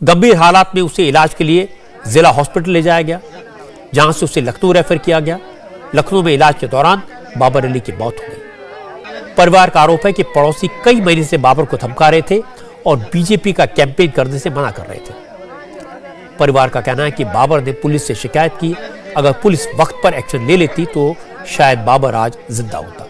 A: गंभीर हालात में उसे इलाज के लिए जिला हॉस्पिटल ले जाया गया, जहां से उसे लखनऊ रेफर किया गया। लखनऊ में इलाज के दौरान बाबर अली की मौत हो गई। परिवार का आरोप है कि पड़ोसी कई महीने से बाबर को धमका रहे थे और बीजेपी का कैंपेन करने से मना कर रहे थे। परिवार का कहना है कि बाबर ने पुलिस से शिकायत की। अगर पुलिस वक्त पर एक्शन ले लेती तो शायद बाबर आज जिंदा होता।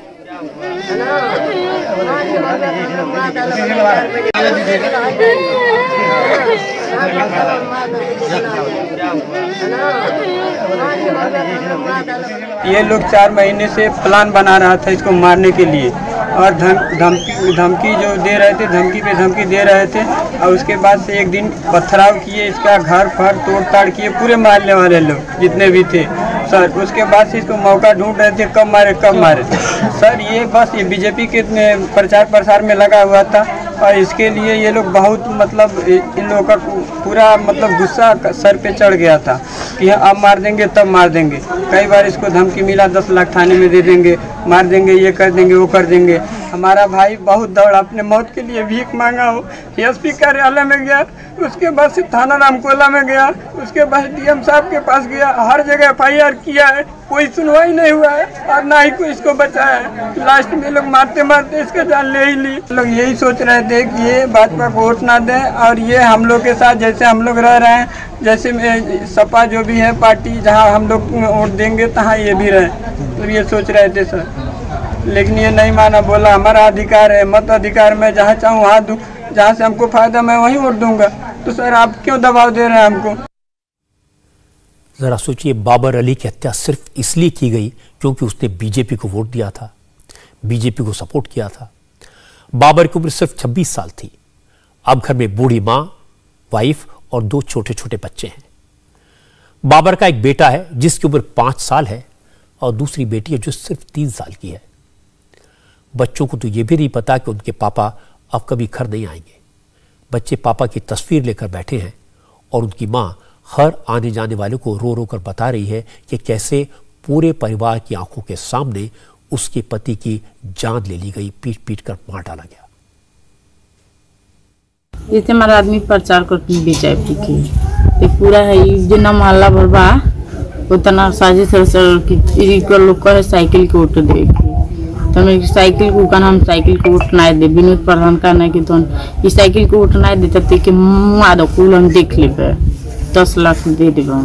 O: ये लोग 4 महीने से प्लान बना रहा था इसको मारने के लिए और धमकी जो दे रहे थे, धमकी पे धमकी दे रहे थे। और उसके बाद से एक दिन पथराव किए, इसका घर फर तोड़ ताड़ किए, पूरे मारने वाले लोग जितने भी थे सर। उसके बाद से इसको मौका ढूंढ रहे थे, कब मारे सर। ये बस ये बीजेपी के प्रचार प्रसार में लगा हुआ था और इसके लिए ये लोग बहुत मतलब इन लोगों का पूरा मतलब गुस्सा सर पे चढ़ गया था कि अब मार देंगे तब मार देंगे। कई बार इसको धमकी मिला 10 लाख थाने में दे देंगे, मार देंगे, ये कर देंगे, वो कर देंगे। हमारा भाई बहुत दौड़ा, अपने मौत के लिए भीख मांगा हो, एसपी कार्यालय में गया, उसके बाद से थाना रामकोला में गया, उसके बाद डीएम साहब के पास गया, हर जगह FIR किया है, कोई सुनवाई नहीं हुआ है और ना ही कोई इसको बचाया है। लास्ट में लोग मारते मारते इसका जान ले ही ली। लोग यही सोच रहे थे कि ये भाजपा को वोट ना दें और ये हम लोग के साथ जैसे हम लोग रह रहे हैं, जैसे सपा जो भी है पार्टी, जहाँ हम लोग वोट देंगे तहाँ ये भी रहे, तो ये सोच रहे थे सर। लेकिन ये नहीं माना, बोला हमारा अधिकार है, मत अधिकार, मैं जहाँ चाहूँ वहाँ दूँ, जहाँ से हमको फायदा मैं वहीं वोट दूंगा। तो सर आप क्यों दबाव दे रहे हैं हमको?
A: जरा सोचिए, बाबर अली की हत्या सिर्फ इसलिए की गई क्योंकि उसने बीजेपी को वोट दिया था, बीजेपी को सपोर्ट किया था। बाबर की उम्र सिर्फ 26 साल थी। अब घर में बूढ़ी मां, वाइफ और 2 छोटे छोटे बच्चे हैं। बाबर का एक बेटा है जिसकी उम्र 5 साल है और दूसरी बेटी है जो सिर्फ 3 साल की है। बच्चों को तो यह भी नहीं पता कि उनके पापा अब कभी घर नहीं आएंगे। बच्चे पापा की तस्वीर लेकर बैठे हैं और उनकी मां हर आने जाने वाले को रो रो कर बता रही है कि कैसे पूरे परिवार की आंखों के सामने उसके पति की जान ले ली गई, पीट पीट कर मार डाला गया।
P: जैसे हमारा आदमी प्रचार करती बीजेपी की तो पूरा है जितना मोहल्ला भर बा उतना साजिश की लोग है साइकिल के उठ देगी। तो मैं साइकिल को कहना हम साइकिल को उठना दे, विनोद प्रधान कहना कि तो ये साइकिल को उठना देते कि मुँह दो कुल हम देख ले 10 लाख दे देगा।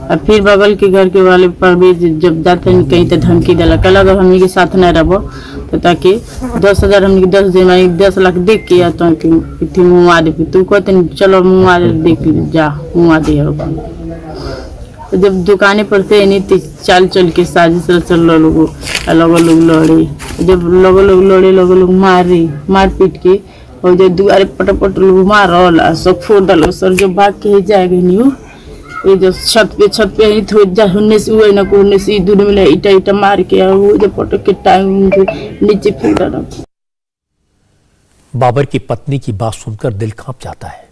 P: और फिर बगल के घर के वाले पर भी जब जाते हैं कहीं तो धमकी दिला कल अगर हम के साथ नहीं रहो तो ताकि 10,000 हम 10 लाख देख के तो मुँह दे, तू कहते चलो मुँह देख जा मुँह दे। तो जब दुकानें पर थे नहीं तो चल के साजिश लोग लड़े, जब लोग लड़े लोग मार पीट के और जब दुआरे पटपट लोग मार सब फोड़ डालो सर। जो भाग के ही जाएगा नहीं ये जो छत पे ही थोड़ जा होने से हुए ना कोने से दूर मिला ईटा मार के वो जब पटक के टांग नीचे फेंक डाला।
A: बाबर की पत्नी की बात सुनकर दिल कांप जाता है।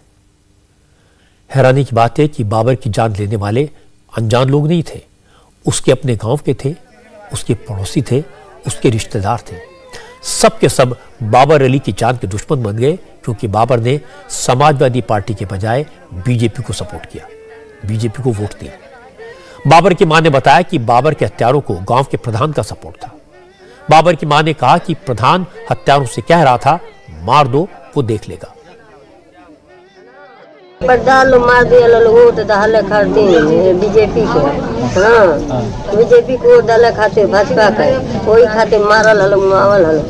A: हैरानी की बात है कि बाबर की जान लेने वाले अनजान लोग नहीं थे, उसके अपने गांव के थे, उसके पड़ोसी थे, उसके रिश्तेदार थे। सब के सब बाबर अली की जान के दुश्मन बन गए क्योंकि बाबर ने समाजवादी पार्टी के बजाय बीजेपी को सपोर्ट किया, बीजेपी को वोट दिया। बाबर की मां ने बताया कि बाबर के हत्यारों को गांव के प्रधान का सपोर्ट था। बाबर की मां ने कहा कि प्रधान हत्यारों से कह रहा था मार दो, वो देख लेगा।
Q: पर्दा लो मार दिया लो वोट डाले खातिर बीजेपी के। हाँ बीजेपी को वोट डाले खातिर भाजपा के वही खातिर मारल हलो मुआवल हलो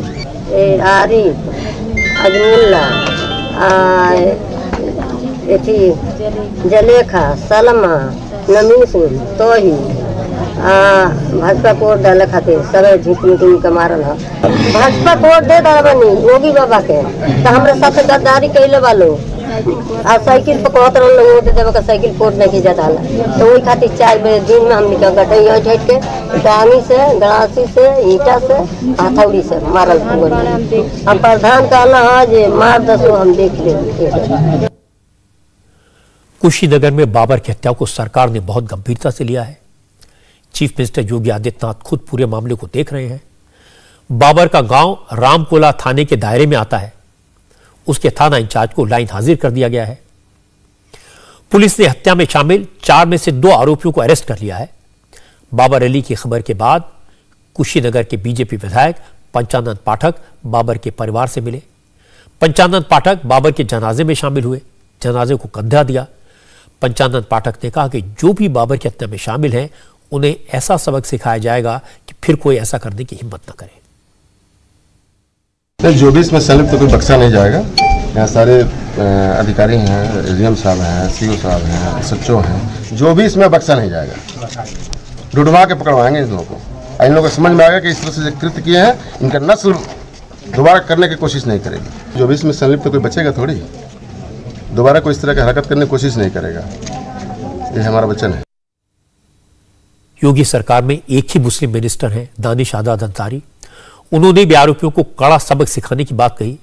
Q: आरिफ अजमुल्ला एथी जलेखा सलमा नमीस तोही भाजपा को वोट डाले खातिर सब झुकमी के मारल है। भाजपा को वोट दे दनी योगी बाबा के तो हमारे साथ गद्दारी कैले वालो आ साइकिल पर कहत रहो वोट देवे के साइकिल वोट नहीं जाता तो वही खातिर 4 बजे दिन में हमने का गटई हट के डांगी से गड़ासी से ईटा से हथौड़ी से मारल हम प्रधान कहला है जे मार दसो हम देख ले।
A: कुशीनगर में बाबर की हत्या को सरकार ने बहुत गंभीरता से लिया है। चीफ मिनिस्टर योगी आदित्यनाथ खुद पूरे मामले को देख रहे हैं। बाबर का गांव रामकोला थाने के दायरे में आता है। उसके थाना इंचार्ज को लाइन हाजिर कर दिया गया है। पुलिस ने हत्या में शामिल 4 में से 2 आरोपियों को अरेस्ट कर लिया है। बाबर अली की खबर के बाद कुशीनगर के बीजेपी विधायक पंचानंद पाठक बाबर के परिवार से मिले। पंचानंद पाठक बाबर के जनाजे में शामिल हुए, जनाजे को कंधा दिया। पंचानंद पाठक ने कहा कि जो भी बाबर की हत्या में शामिल हैं उन्हें ऐसा सबक सिखाया जाएगा कि फिर कोई ऐसा करने की हिम्मत न करे।
R: जो भी इसमें संलिप्त तो कोई बख्शा नहीं जाएगा। यहाँ सारे अधिकारी हैं, एसडीएम साहब हैं, सीओ साहब हैं, सचिव हैं, जो भी इसमें बख्शा नहीं जाएगा। ढूंढवा के पकड़वाएंगे इन लोगों को। इन लोगों को समझ में आएगा कि इस तरह से जो कृत्य किए हैं इनका नस्ल दोबारा करने की कोशिश नहीं करेगी। जो भी इसमें संलिप्त तो कोई बचेगा थोड़ी, दोबारा कोई इस तरह की हरकत करने की कोशिश नहीं करेगा। ये हमारा वचन है।
A: योगी सरकार में एक ही मुस्लिम मिनिस्टर हैं, दानिश आजाद अंसारी। उन्होंने भी आरोपियों को कड़ा सबक सिखाने की बात कही।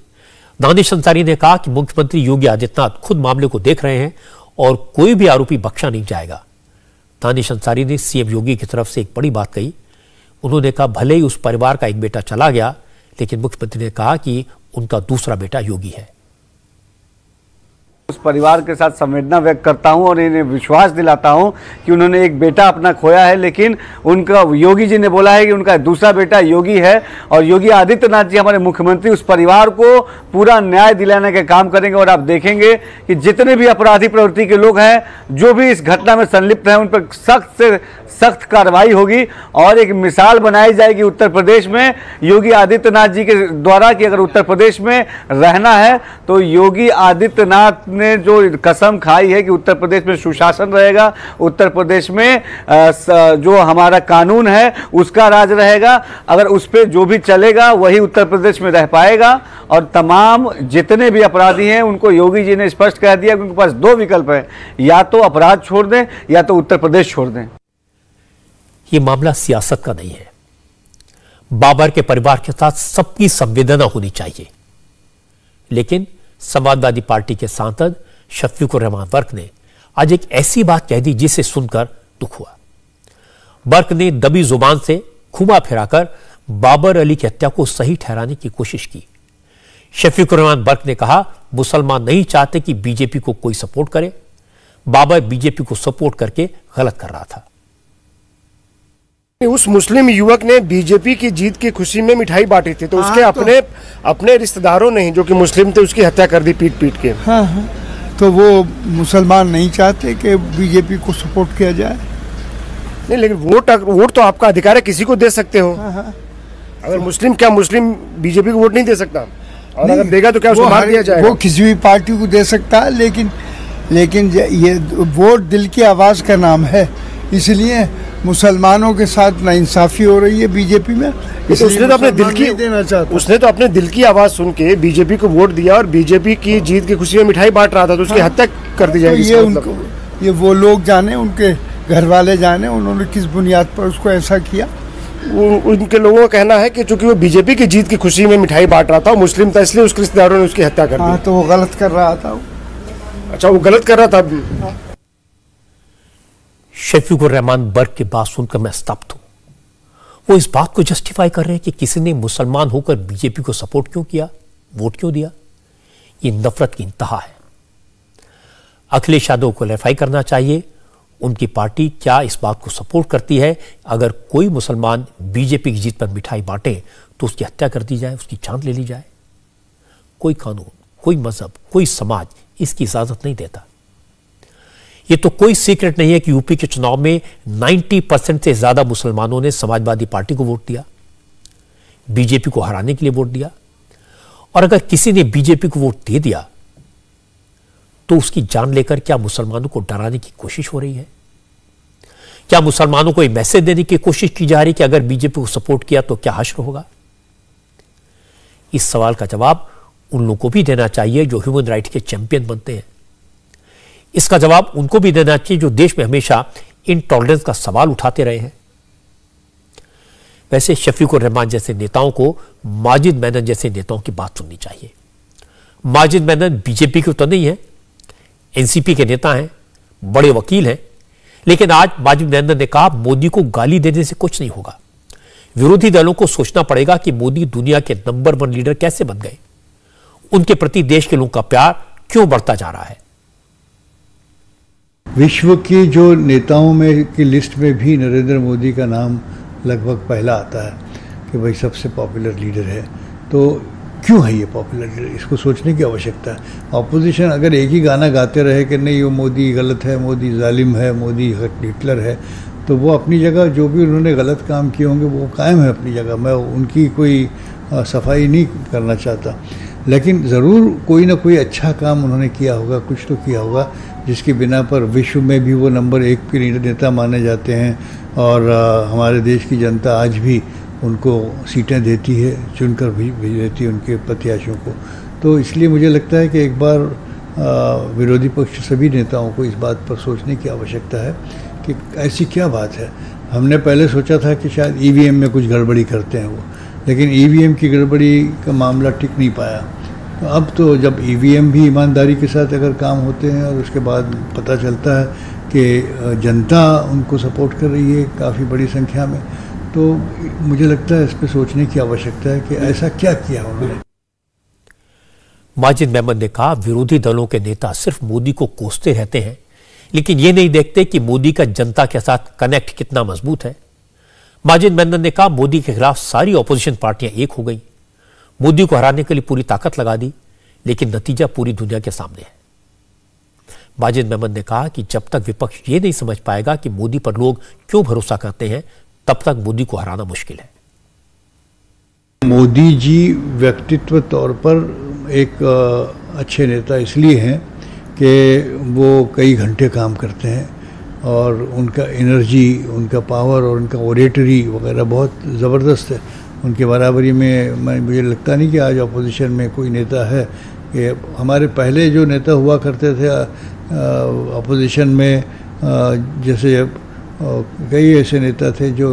A: दानिश अंसारी ने कहा कि मुख्यमंत्री योगी आदित्यनाथ खुद मामले को देख रहे हैं और कोई भी आरोपी बख्शा नहीं जाएगा। दानिश अंसारी ने सीएम योगी की तरफ से एक बड़ी बात कही। उन्होंने कहा भले ही उस परिवार का एक बेटा चला गया, लेकिन मुख्यमंत्री ने कहा कि उनका दूसरा बेटा योगी है।
S: उस परिवार के साथ संवेदना व्यक्त करता हूं और इन्हें विश्वास दिलाता हूं कि उन्होंने एक बेटा अपना खोया है, लेकिन उनका योगी जी ने बोला है कि उनका दूसरा बेटा योगी है और योगी आदित्यनाथ जी हमारे मुख्यमंत्री उस परिवार को पूरा न्याय दिलाने का काम करेंगे। और आप देखेंगे कि जितने भी अपराधी प्रवृत्ति के लोग हैं, जो भी इस घटना में संलिप्त हैं, उन पर सख्त से सख्त कार्रवाई होगी और एक मिसाल बनाई जाएगी उत्तर प्रदेश में योगी आदित्यनाथ जी के द्वारा कि अगर उत्तर प्रदेश में रहना है तो योगी आदित्यनाथ ने जो कसम खाई है कि उत्तर प्रदेश में सुशासन रहेगा, उत्तर प्रदेश में जो हमारा कानून है उसका राज रहेगा। अगर उस पर जो भी चलेगा वही उत्तर प्रदेश में रह पाएगा। और तमाम जितने भी अपराधी हैं उनको योगी जी ने स्पष्ट कह दिया कि उनके पास 2 विकल्प है, या तो अपराध छोड़ दें या तो उत्तर प्रदेश छोड़ दें।
A: यह मामला सियासत का नहीं है। बाबर के परिवार के साथ सबकी संवेदना होनी चाहिए। लेकिन समाजवादी पार्टी के सांसद शफीकुर रहमान बर्क ने आज एक ऐसी बात कह दी जिसे सुनकर दुख हुआ। बर्क ने दबी जुबान से घुमा फिराकर बाबर अली की हत्या को सही ठहराने की कोशिश की। शफीकुर रहमान बर्क ने कहा मुसलमान नहीं चाहते कि बीजेपी को कोई सपोर्ट करे। बाबर बीजेपी को सपोर्ट करके गलत कर रहा था।
C: उस मुस्लिम युवक ने बीजेपी की जीत की खुशी में मिठाई बांटी थी, तो उसके अपने रिश्तेदारों ने जो कि मुस्लिम थे उसकी हत्या कर दी पीट पीट के।
T: हाँ, तो वो मुसलमान नहीं चाहते कि बीजेपी को सपोर्ट किया जाए।
C: नहीं, लेकिन वोट तो आपका अधिकार है, किसी को दे सकते हो। अगर मुस्लिम बीजेपी को वोट नहीं दे सकता, और अगर देगा तो क्या उसको मार दिया जाएगा?
T: वो किसी भी पार्टी को दे सकता है, लेकिन ये वोट दिल की आवाज का नाम है, इसलिए मुसलमानों के साथ नाइंसाफी हो रही है बीजेपी में।
C: उसने तो अपने दिल की आवाज सुन के बीजेपी को वोट दिया और बीजेपी की जीत की खुशी में मिठाई बांट रहा था, तो उसकी हत्या कर दी जाएगी।
T: ये वो लोग जाने, उनके घर वाले जाने उन्होंने किस बुनियाद पर उसको ऐसा किया।
C: उनके लोगों का कहना है कि चूंकि वो बीजेपी की जीत की खुशी में मिठाई बांट रहा था, मुस्लिम था, इसलिए उसके रिश्तेदारों ने उसकी हत्या कर दी।
T: तो वो गलत कर रहा था।
C: अच्छा, वो गलत कर रहा था।
A: शफीकुर रहमान बर्क की बात सुनकर मैं स्तब्ध हूं। वो इस बात को जस्टिफाई कर रहे हैं कि किसी ने मुसलमान होकर बीजेपी को सपोर्ट क्यों किया, वोट क्यों दिया। ये नफरत की इंतहा है। अखिलेश यादव को क्लैरिफाई करना चाहिए उनकी पार्टी क्या इस बात को सपोर्ट करती है अगर कोई मुसलमान बीजेपी की जीत पर मिठाई बांटे तो उसकी हत्या कर दी जाए, उसकी जान ले ली जाए। कोई कानून, कोई मजहब, कोई समाज इसकी इजाजत नहीं देता। ये तो कोई सीक्रेट नहीं है कि यूपी के चुनाव में 90% से ज्यादा मुसलमानों ने समाजवादी पार्टी को वोट दिया, बीजेपी को हराने के लिए वोट दिया। और अगर किसी ने बीजेपी को वोट दे दिया तो उसकी जान लेकर क्या मुसलमानों को डराने की कोशिश हो रही है? क्या मुसलमानों को यह मैसेज देने की कोशिश की जा रही है कि अगर बीजेपी को सपोर्ट किया तो क्या हश्र होगा? इस सवाल का जवाब उन लोगों को भी देना चाहिए जो ह्यूमन राइट के चैंपियन बनते हैं। इसका जवाब उनको भी देना चाहिए जो देश में हमेशा इनटॉलरेंस का सवाल उठाते रहे हैं। वैसे शफीकुर रहमान जैसे नेताओं को माजिद मेनन जैसे नेताओं की बात सुननी चाहिए। माजिद मेनन बीजेपी के तो नहीं है, एनसीपी के नेता हैं, बड़े वकील हैं, लेकिन आज माजिद मेनन ने कहा मोदी को गाली देने से कुछ नहीं होगा। विरोधी दलों को सोचना पड़ेगा कि मोदी दुनिया के नंबर 1 लीडर कैसे बन गए, उनके प्रति देश के लोगों का प्यार क्यों बढ़ता जा रहा है।
U: विश्व की जो नेताओं में की लिस्ट में भी नरेंद्र मोदी का नाम लगभग पहला आता है कि भाई सबसे पॉपुलर लीडर है। तो क्यों है ये पॉपुलर लीडर, इसको सोचने की आवश्यकता है। ऑपोजिशन अगर एक ही गाना गाते रहे कि नहीं वो मोदी गलत है, मोदी जालिम है, मोदी हिटलर है, तो वो अपनी जगह जो भी उन्होंने गलत काम किए होंगे वो कायम है अपनी जगह। मैं उनकी कोई सफाई नहीं करना चाहता, लेकिन ज़रूर कोई ना कोई अच्छा काम उन्होंने किया होगा, कुछ तो किया होगा जिसकी बिना पर विश्व में भी वो नंबर 1 के नेता माने जाते हैं। और हमारे देश की जनता आज भी उनको सीटें देती है, चुनकर भी देती है उनके प्रत्याशियों को। तो इसलिए मुझे लगता है कि एक बार विरोधी पक्ष सभी नेताओं को इस बात पर सोचने की आवश्यकता है कि ऐसी क्या बात है। हमने पहले सोचा था कि शायद ईवीएम में कुछ गड़बड़ी करते हैं वो, लेकिन ईवीएम की गड़बड़ी का मामला टिक नहीं पाया। तो अब तो जब ईवीएम भी ईमानदारी के साथ अगर काम होते हैं और उसके बाद पता चलता है कि जनता उनको सपोर्ट कर रही है काफ़ी बड़ी संख्या में, तो मुझे लगता है इस पर सोचने की आवश्यकता है कि ऐसा क्या किया उन्होंने।
A: माजिद मेमन ने कहा विरोधी दलों के नेता सिर्फ मोदी को कोसते रहते हैं, लेकिन ये नहीं देखते कि मोदी का जनता के साथ कनेक्ट कितना मजबूत है। माजिद मेमन ने कहा मोदी के खिलाफ सारी ऑपोजिशन पार्टियां एक हो गई, मोदी को हराने के लिए पूरी ताकत लगा दी, लेकिन नतीजा पूरी दुनिया के सामने है। माजिद मेमन ने कहा कि जब तक विपक्ष ये नहीं समझ पाएगा कि मोदी पर लोग क्यों भरोसा करते हैं, तब तक मोदी को हराना मुश्किल है।
U: मोदी जी व्यक्तित्व तौर पर एक अच्छे नेता इसलिए हैं कि वो कई घंटे काम करते हैं और उनका एनर्जी, उनका पावर और उनका ओरेटरी वगैरह बहुत ज़बरदस्त है। उनके बराबरी में मुझे लगता नहीं कि आज अपोजिशन में कोई नेता है। कि हमारे पहले जो नेता हुआ करते थे अपोजिशन में, जैसे कई ऐसे नेता थे जो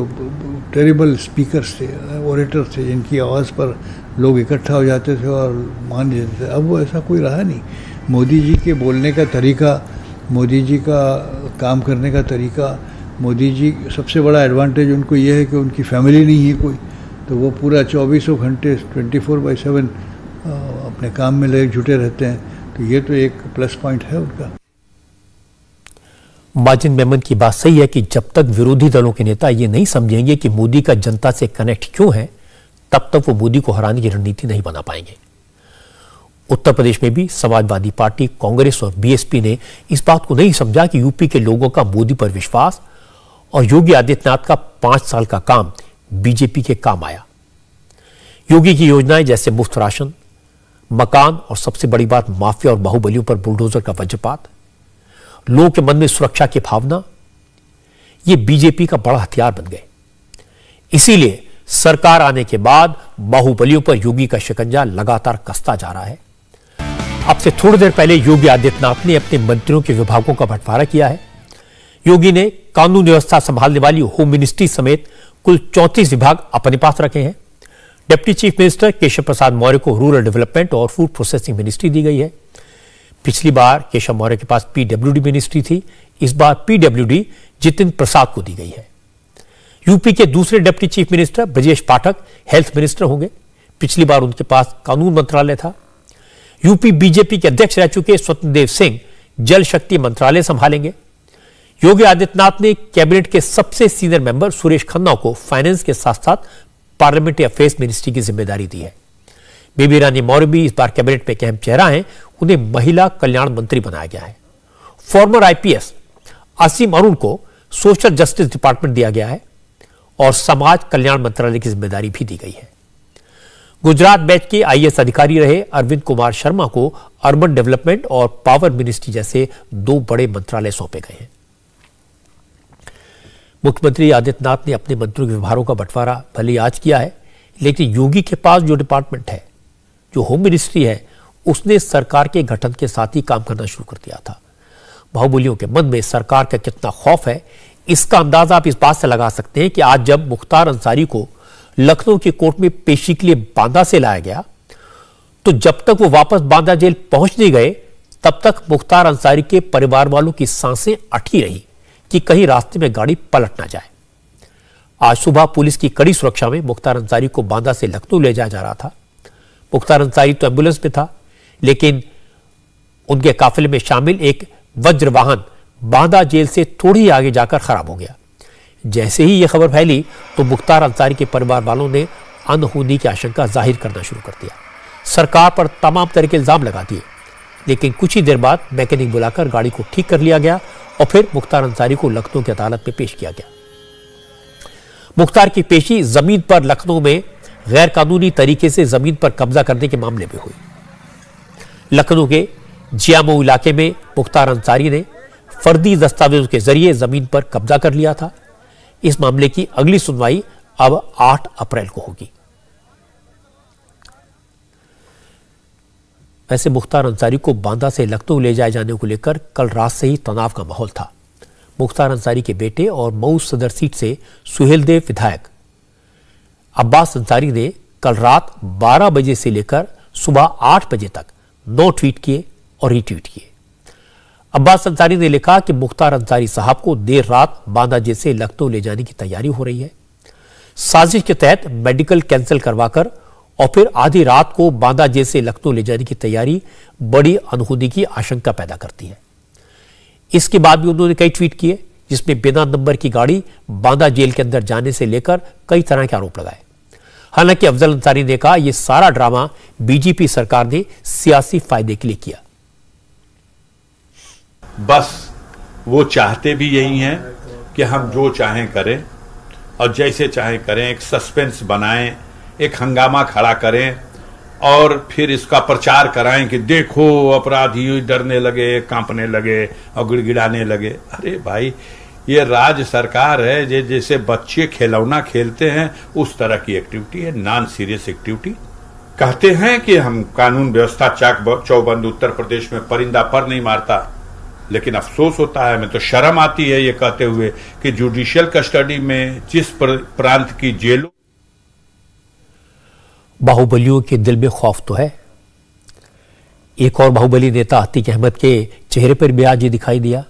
U: टेरिबल स्पीकर्स थे, ओरेटर थे, जिनकी आवाज़ पर लोग इकट्ठा हो जाते थे और मान लेते थे। अब वो ऐसा कोई रहा नहीं। मोदी जी के बोलने का तरीका, मोदी जी का काम करने का तरीका, मोदी जी सबसे बड़ा एडवांटेज उनको ये है कि उनकी फैमिली नहीं है कोई, तो वो पूरा 24 घंटे 24/7 अपने काम में लगे जुटे रहते हैं। तो ये तो एक प्लस पॉइंट है उनका।
A: माजिद मेमन की बात सही है कि जब तक विरोधी दलों के नेता ये नहीं समझेंगे कि मोदी का जनता से कनेक्ट क्यों है, तब तक वो मोदी को हराने की रणनीति नहीं बना पाएंगे। उत्तर प्रदेश में भी समाजवादी पार्टी, कांग्रेस और बीएसपी ने इस बात को नहीं समझा कि यूपी के लोगों का मोदी पर विश्वास और योगी आदित्यनाथ का 5 साल का काम बीजेपी के काम आया। योगी की योजनाएं जैसे मुफ्त राशन, मकान और सबसे बड़ी बात माफिया और बाहुबलियों पर बुलडोजर का वज्रपात, लोगों के मन में सुरक्षा की भावना, ये बीजेपी का बड़ा हथियार बन गए। इसीलिए सरकार आने के बाद बाहुबलियों पर योगी का शिकंजा लगातार कसता जा रहा है। अब से थोड़ी देर पहले योगी आदित्यनाथ ने अपने मंत्रियों के विभागों का बंटवारा किया है। योगी ने कानून व्यवस्था संभालने वाली होम मिनिस्ट्री समेत कुल 34 विभाग अपने पास रखे हैं। Deputy chief minister Keshav Prasad Maurya को रूरल डेवलपमेंट और फूड प्रोसेसिंग मिनिस्ट्री दी गई है। पिछली बार केशव मौर्य के पास पीडब्ल्यूडी मिनिस्ट्री थी, इस बार पीडब्ल्यूडी जितेंद्र प्रसाद को दी गई है। यूपी के दूसरे deputy chief minister Brajesh Pathak health minister होंगे, पिछली बार उनके पास कानून मंत्रालय था। यूपी बीजेपी के अध्यक्ष रह चुके स्वतंत्र सिंह जल शक्ति मंत्रालय संभालेंगे। योगी आदित्यनाथ ने कैबिनेट के सबसे सीनियर मेंबर सुरेश खन्ना को फाइनेंस के साथ साथ पार्लियामेंट्री अफेयर्स मिनिस्ट्री की जिम्मेदारी दी है। बेबी रानी मौर्य भी इस बार कैबिनेट में एक अहम चेहरा है, उन्हें महिला कल्याण मंत्री बनाया गया है। फॉर्मर आईपीएस असीम अरुण को सोशल जस्टिस डिपार्टमेंट दिया गया है और समाज कल्याण मंत्रालय की जिम्मेदारी भी दी गई है। गुजरात बैच के आईएएस अधिकारी रहे अरविंद कुमार शर्मा को अर्बन डेवलपमेंट और पावर मिनिस्ट्री जैसे 2 बड़े मंत्रालय सौंपे गए हैं। मुख्यमंत्री आदित्यनाथ ने अपने मंत्रियों के विभागों का बंटवारा भले आज किया है, लेकिन योगी के पास जो डिपार्टमेंट है, जो होम मिनिस्ट्री है, उसने सरकार के गठन के साथ ही काम करना शुरू कर दिया था। बाहुबलियों के मन में सरकार का कितना खौफ है, इसका अंदाजा आप इस बात से लगा सकते हैं कि आज जब मुख्तार अंसारी को लखनऊ की कोर्ट में पेशी के लिए बांदा से लाया गया, तो जब तक वो वापस बांदा जेल पहुंच नहीं गए, तब तक मुख्तार अंसारी के परिवार वालों की सांसें अटकी रही कि कहीं रास्ते में गाड़ी पलट ना जाए। आज सुबह पुलिस की कड़ी सुरक्षा में मुख्तार अंसारी को बांदा से लखनऊ ले जाया जा रहा था। मुख्तार अंसारी तो एम्बुलेंस में था, लेकिन उनके काफिले में शामिल एक वज्र वाहन बांदा जेल से थोड़ी आगे जाकर खराब हो गया। जैसे ही यह खबर फैली तो मुख्तार अंसारी के परिवार वालों ने अनहोनी की आशंका जाहिर करना शुरू कर दिया। सरकार पर तमाम तरह के इल्जाम लगा दिए, लेकिन कुछ ही देर बाद मैकेनिक बुलाकर गाड़ी को ठीक कर लिया गया और फिर मुख्तार अंसारी को लखनऊ की अदालत में पेश किया गया। मुख्तार की पेशी जमीन पर लखनऊ में गैर कानूनी तरीके से जमीन पर कब्जा करने के मामले में हुई। लखनऊ के जियामऊ इलाके में मुख्तार अंसारी ने फर्जी दस्तावेजों के जरिए जमीन पर कब्जा कर लिया था। इस मामले की अगली सुनवाई अब 8 अप्रैल को होगी। वैसे मुख्तार अंसारी को बांदा से लखनऊ ले जाए जाने को लेकर कल रात से ही तनाव का माहौल था। मुख्तार अंसारी के बेटे और मऊ सदर सीट से सुहेलदेव विधायक अब्बास अंसारी ने कल रात 12 बजे से लेकर सुबह 8 बजे तक 9 ट्वीट किए और रीट्वीट किए। अब्बास अंसारी ने लिखा कि मुख्तार अंसारी साहब को देर रात बांदा जेल से लखनऊ ले जाने की तैयारी हो रही है। साजिश के तहत मेडिकल कैंसिल करवाकर और फिर आधी रात को बांदा जेल से लखनऊ ले जाने की तैयारी बड़ी अनहोनी की आशंका पैदा करती है। इसके बाद भी उन्होंने कई ट्वीट किए, जिसमें बिना नंबर की गाड़ी बांदा जेल के अंदर जाने से लेकर कई तरह के आरोप लगाए। हालांकि अफजल अंसारी ने कहा यह सारा ड्रामा बीजेपी सरकार ने सियासी फायदे के लिए किया।
E: बस वो चाहते भी यही हैं कि हम जो चाहें करें और जैसे चाहें करें, एक सस्पेंस बनाएं, एक हंगामा खड़ा करें और फिर इसका प्रचार कराएं कि देखो अपराधी डरने लगे, कांपने लगे और गिड़गिड़ाने लगे। अरे भाई, ये राज्य सरकार है, जैसे बच्चे खिलौना खेलते हैं उस तरह की एक्टिविटी है, नॉन सीरियस एक्टिविटी। कहते हैं कि हम कानून व्यवस्था चाक चौबंद, उत्तर प्रदेश में परिंदा पर नहीं मारता, लेकिन अफसोस होता है, हमें तो शर्म आती है ये कहते हुए कि जुडिशियल कस्टडी में जिस प्रांत की जेलों।
A: बाहुबलियों के दिल में खौफ तो है। एक और बाहुबली नेता अतीक अहमद के चेहरे पर भी आज ये दिखाई दिया।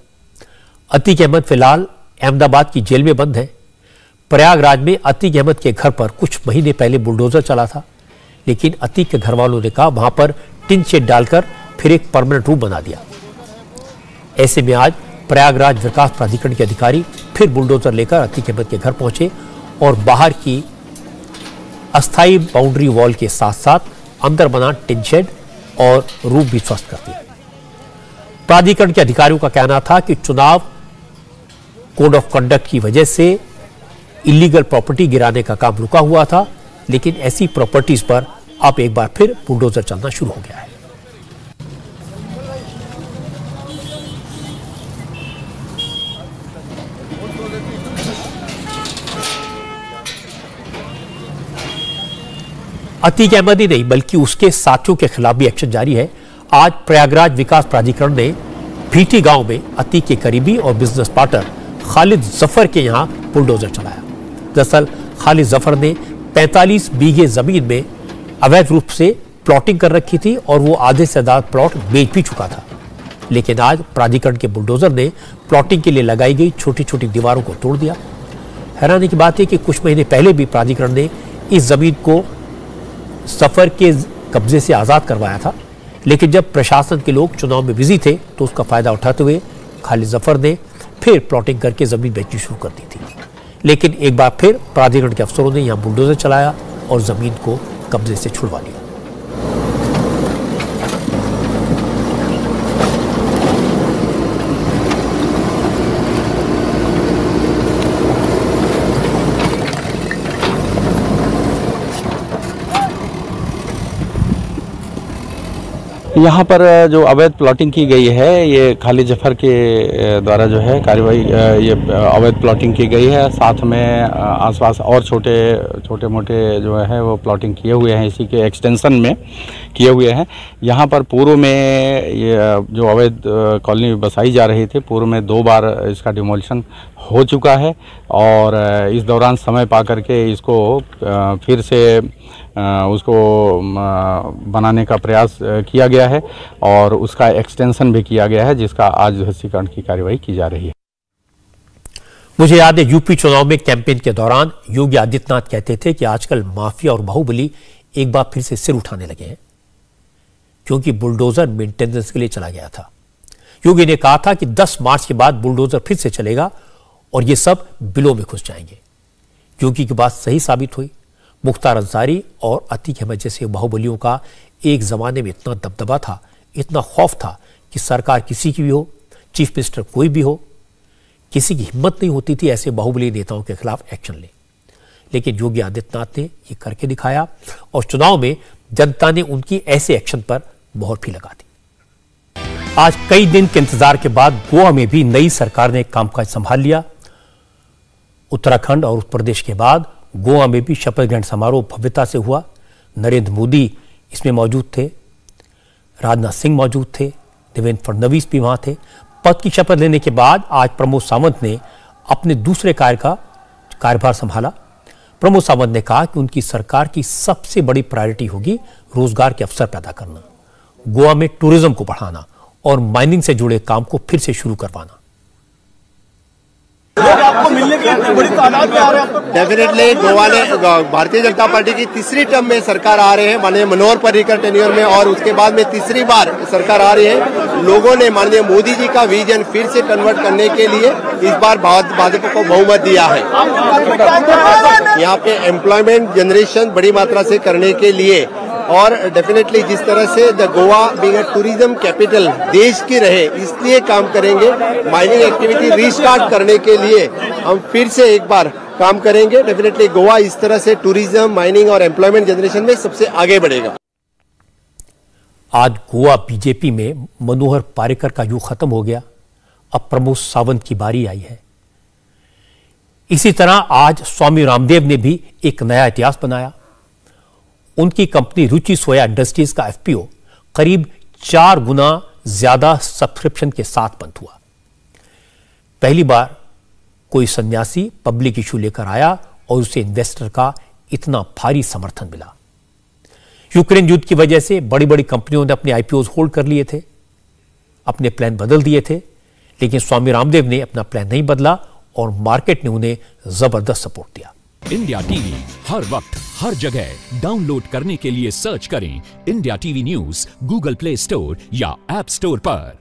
A: अतीक अहमद फिलहाल अहमदाबाद की जेल में बंद है। प्रयागराज में अतीक अहमद के घर पर कुछ महीने पहले बुलडोजर चला था, लेकिन अतीक के घर वालों ने कहा वहां पर टिन शेड डालकर फिर एक परमानेंट रूम बना दिया। ऐसे में आज प्रयागराज विकास प्राधिकरण के अधिकारी फिर बुलडोजर लेकर अतीक अहमद के घर पहुंचे और बाहर की अस्थायी बाउंड्री वॉल के साथ साथ अंदर बना टिन शेड और रूम भी ध्वस्त कर दिया। प्राधिकरण के अधिकारियों का कहना था कि चुनाव कोड ऑफ कंडक्ट की वजह से इलीगल प्रॉपर्टी गिराने का काम रुका हुआ था, लेकिन ऐसी प्रॉपर्टीज पर अब एक बार फिर बुलडोजर चलना शुरू हो गया है। अतीक अहमद ही नहीं बल्कि उसके साथियों के खिलाफ भी एक्शन जारी है। आज प्रयागराज विकास प्राधिकरण ने भीटी गांव में अतीक के करीबी और बिजनेस पार्टनर खालिद जफर के यहां बुलडोजर चलाया। दरअसल खालिद जफर ने 45 बीघे जमीन में अवैध रूप से प्लॉटिंग कर रखी थी और वो आधे से ज्यादा प्लॉट बेच भी चुका था, लेकिन आज प्राधिकरण के बुलडोजर ने प्लॉटिंग के लिए लगाई गई छोटी छोटी दीवारों को तोड़ दिया। हैरानी की बात है कि कुछ महीने पहले भी प्राधिकरण ने इस जमीन को सफर के कब्जे से आजाद करवाया था, लेकिन जब प्रशासन के लोग चुनाव में बिजी थे तो उसका फायदा उठाते हुए खालिद जफर ने फिर प्लॉटिंग करके जमीन बेचनी शुरू कर दी थी। लेकिन एक बार फिर प्राधिकरण के अफसरों ने यहां बुलडोजर चलाया और जमीन को कब्जे से छुड़वा लिया।
G: यहाँ पर जो अवैध प्लॉटिंग की गई है, ये खालिद जफर के द्वारा जो है कार्रवाई, ये अवैध प्लॉटिंग की गई है। साथ में आसपास और छोटे मोटे जो है वो प्लॉटिंग किए हुए हैं, इसी के एक्सटेंशन में किए हुए हैं। यहाँ पर पूर्व में ये जो अवैध कॉलोनी बसाई जा रही थी, पूर्व में 2 बार इसका डिमोलिशन हो चुका है और इस दौरान समय पा करके इसको फिर से उसको बनाने का प्रयास किया गया है और उसका एक्सटेंशन भी किया गया है, जिसका आज ध्वस्तीकरण की कार्रवाई की जा रही है।
A: मुझे याद है यूपी चुनाव में कैंपेन के दौरान योगी आदित्यनाथ कहते थे कि आजकल माफिया और बाहुबली एक बार फिर से सिर उठाने लगे हैं, क्योंकि बुलडोजर मेंटेनेंस के लिए चला गया था। योगी ने कहा था कि 10 मार्च के बाद बुलडोजर फिर से चलेगा और ये सब बिलों में घुस जाएंगे। योगी की बात सही साबित हुई। मुख्तार अंसारी और अतीक अहमद जैसे बाहुबलियों का एक जमाने में इतना दबदबा था, इतना खौफ था कि सरकार किसी की भी हो, चीफ मिनिस्टर कोई भी हो, किसी की हिम्मत नहीं होती थी ऐसे बाहुबली नेताओं के खिलाफ एक्शन ले। लेकिन योगी आदित्यनाथ ने ये करके दिखाया और चुनाव में जनता ने उनकी ऐसे एक्शन पर मोहर भी लगा दी। आज कई दिन के इंतजार के बाद गोवा में भी नई सरकार ने कामकाज संभाल लिया। उत्तराखंड और उत्तर प्रदेश के बाद गोवा में भी शपथ ग्रहण समारोह भव्यता से हुआ। नरेंद्र मोदी इसमें मौजूद थे, राजनाथ सिंह मौजूद थे, देवेंद्र फडणवीस भी वहां थे। पद की शपथ लेने के बाद आज प्रमोद सावंत ने अपने दूसरे कार्यभार संभाला। प्रमोद सावंत ने कहा कि उनकी सरकार की सबसे बड़ी प्रायोरिटी होगी रोजगार के अवसर पैदा करना, गोवा में टूरिज्म को बढ़ाना और माइनिंग से जुड़े काम को फिर से शुरू करवाना।
V: आपको मिलने के लिए बड़ी तादाद में आ रहे हैं। डेफिनेटली गोवा ने भारतीय जनता पार्टी की तीसरी टर्म में सरकार आ रहे हैं, माननीय मनोहर पर्रिकर टेन्योर में, और उसके बाद में तीसरी बार सरकार आ रही है। लोगों ने माननीय मोदी जी का विजन फिर से कन्वर्ट करने के लिए इस बार भाजपा को बहुमत दिया है। यहाँ पे एम्प्लॉयमेंट जनरेशन बड़ी मात्रा से करने के लिए और डेफिनेटली जिस तरह से the Goa being a tourism capital देश की रहे, इसलिए काम करेंगे। माइनिंग एक्टिविटी रीस्टार्ट करने के लिए हम फिर से एक बार काम करेंगे। डेफिनेटली गोवा इस तरह से टूरिज्म, माइनिंग और एम्प्लॉयमेंट जनरेशन में सबसे आगे बढ़ेगा।
A: आज गोवा बीजेपी में मनोहर पर्रिकर का युग खत्म हो गया, अब प्रमोद सावंत की बारी आई है। इसी तरह आज स्वामी रामदेव ने भी एक नया इतिहास बनाया। उनकी कंपनी रुचि सोया इंडस्ट्रीज का एफपीओ करीब 4 गुना ज्यादा सब्सक्रिप्शन के साथ बंद हुआ। पहली बार कोई सन्यासी पब्लिक इशू लेकर आया और उसे इन्वेस्टर का इतना भारी समर्थन मिला। यूक्रेन युद्ध की वजह से बड़ी बड़ी कंपनियों ने अपने आईपीओ होल्ड कर लिए थे, अपने प्लान बदल दिए थे, लेकिन स्वामी रामदेव ने अपना प्लान नहीं बदला और मार्केट ने उन्हें जबरदस्त सपोर्ट दिया।
W: इंडिया टीवी हर वक्त हर जगह डाउनलोड करने के लिए सर्च करें India TV news Google play store या ऐप स्टोर पर।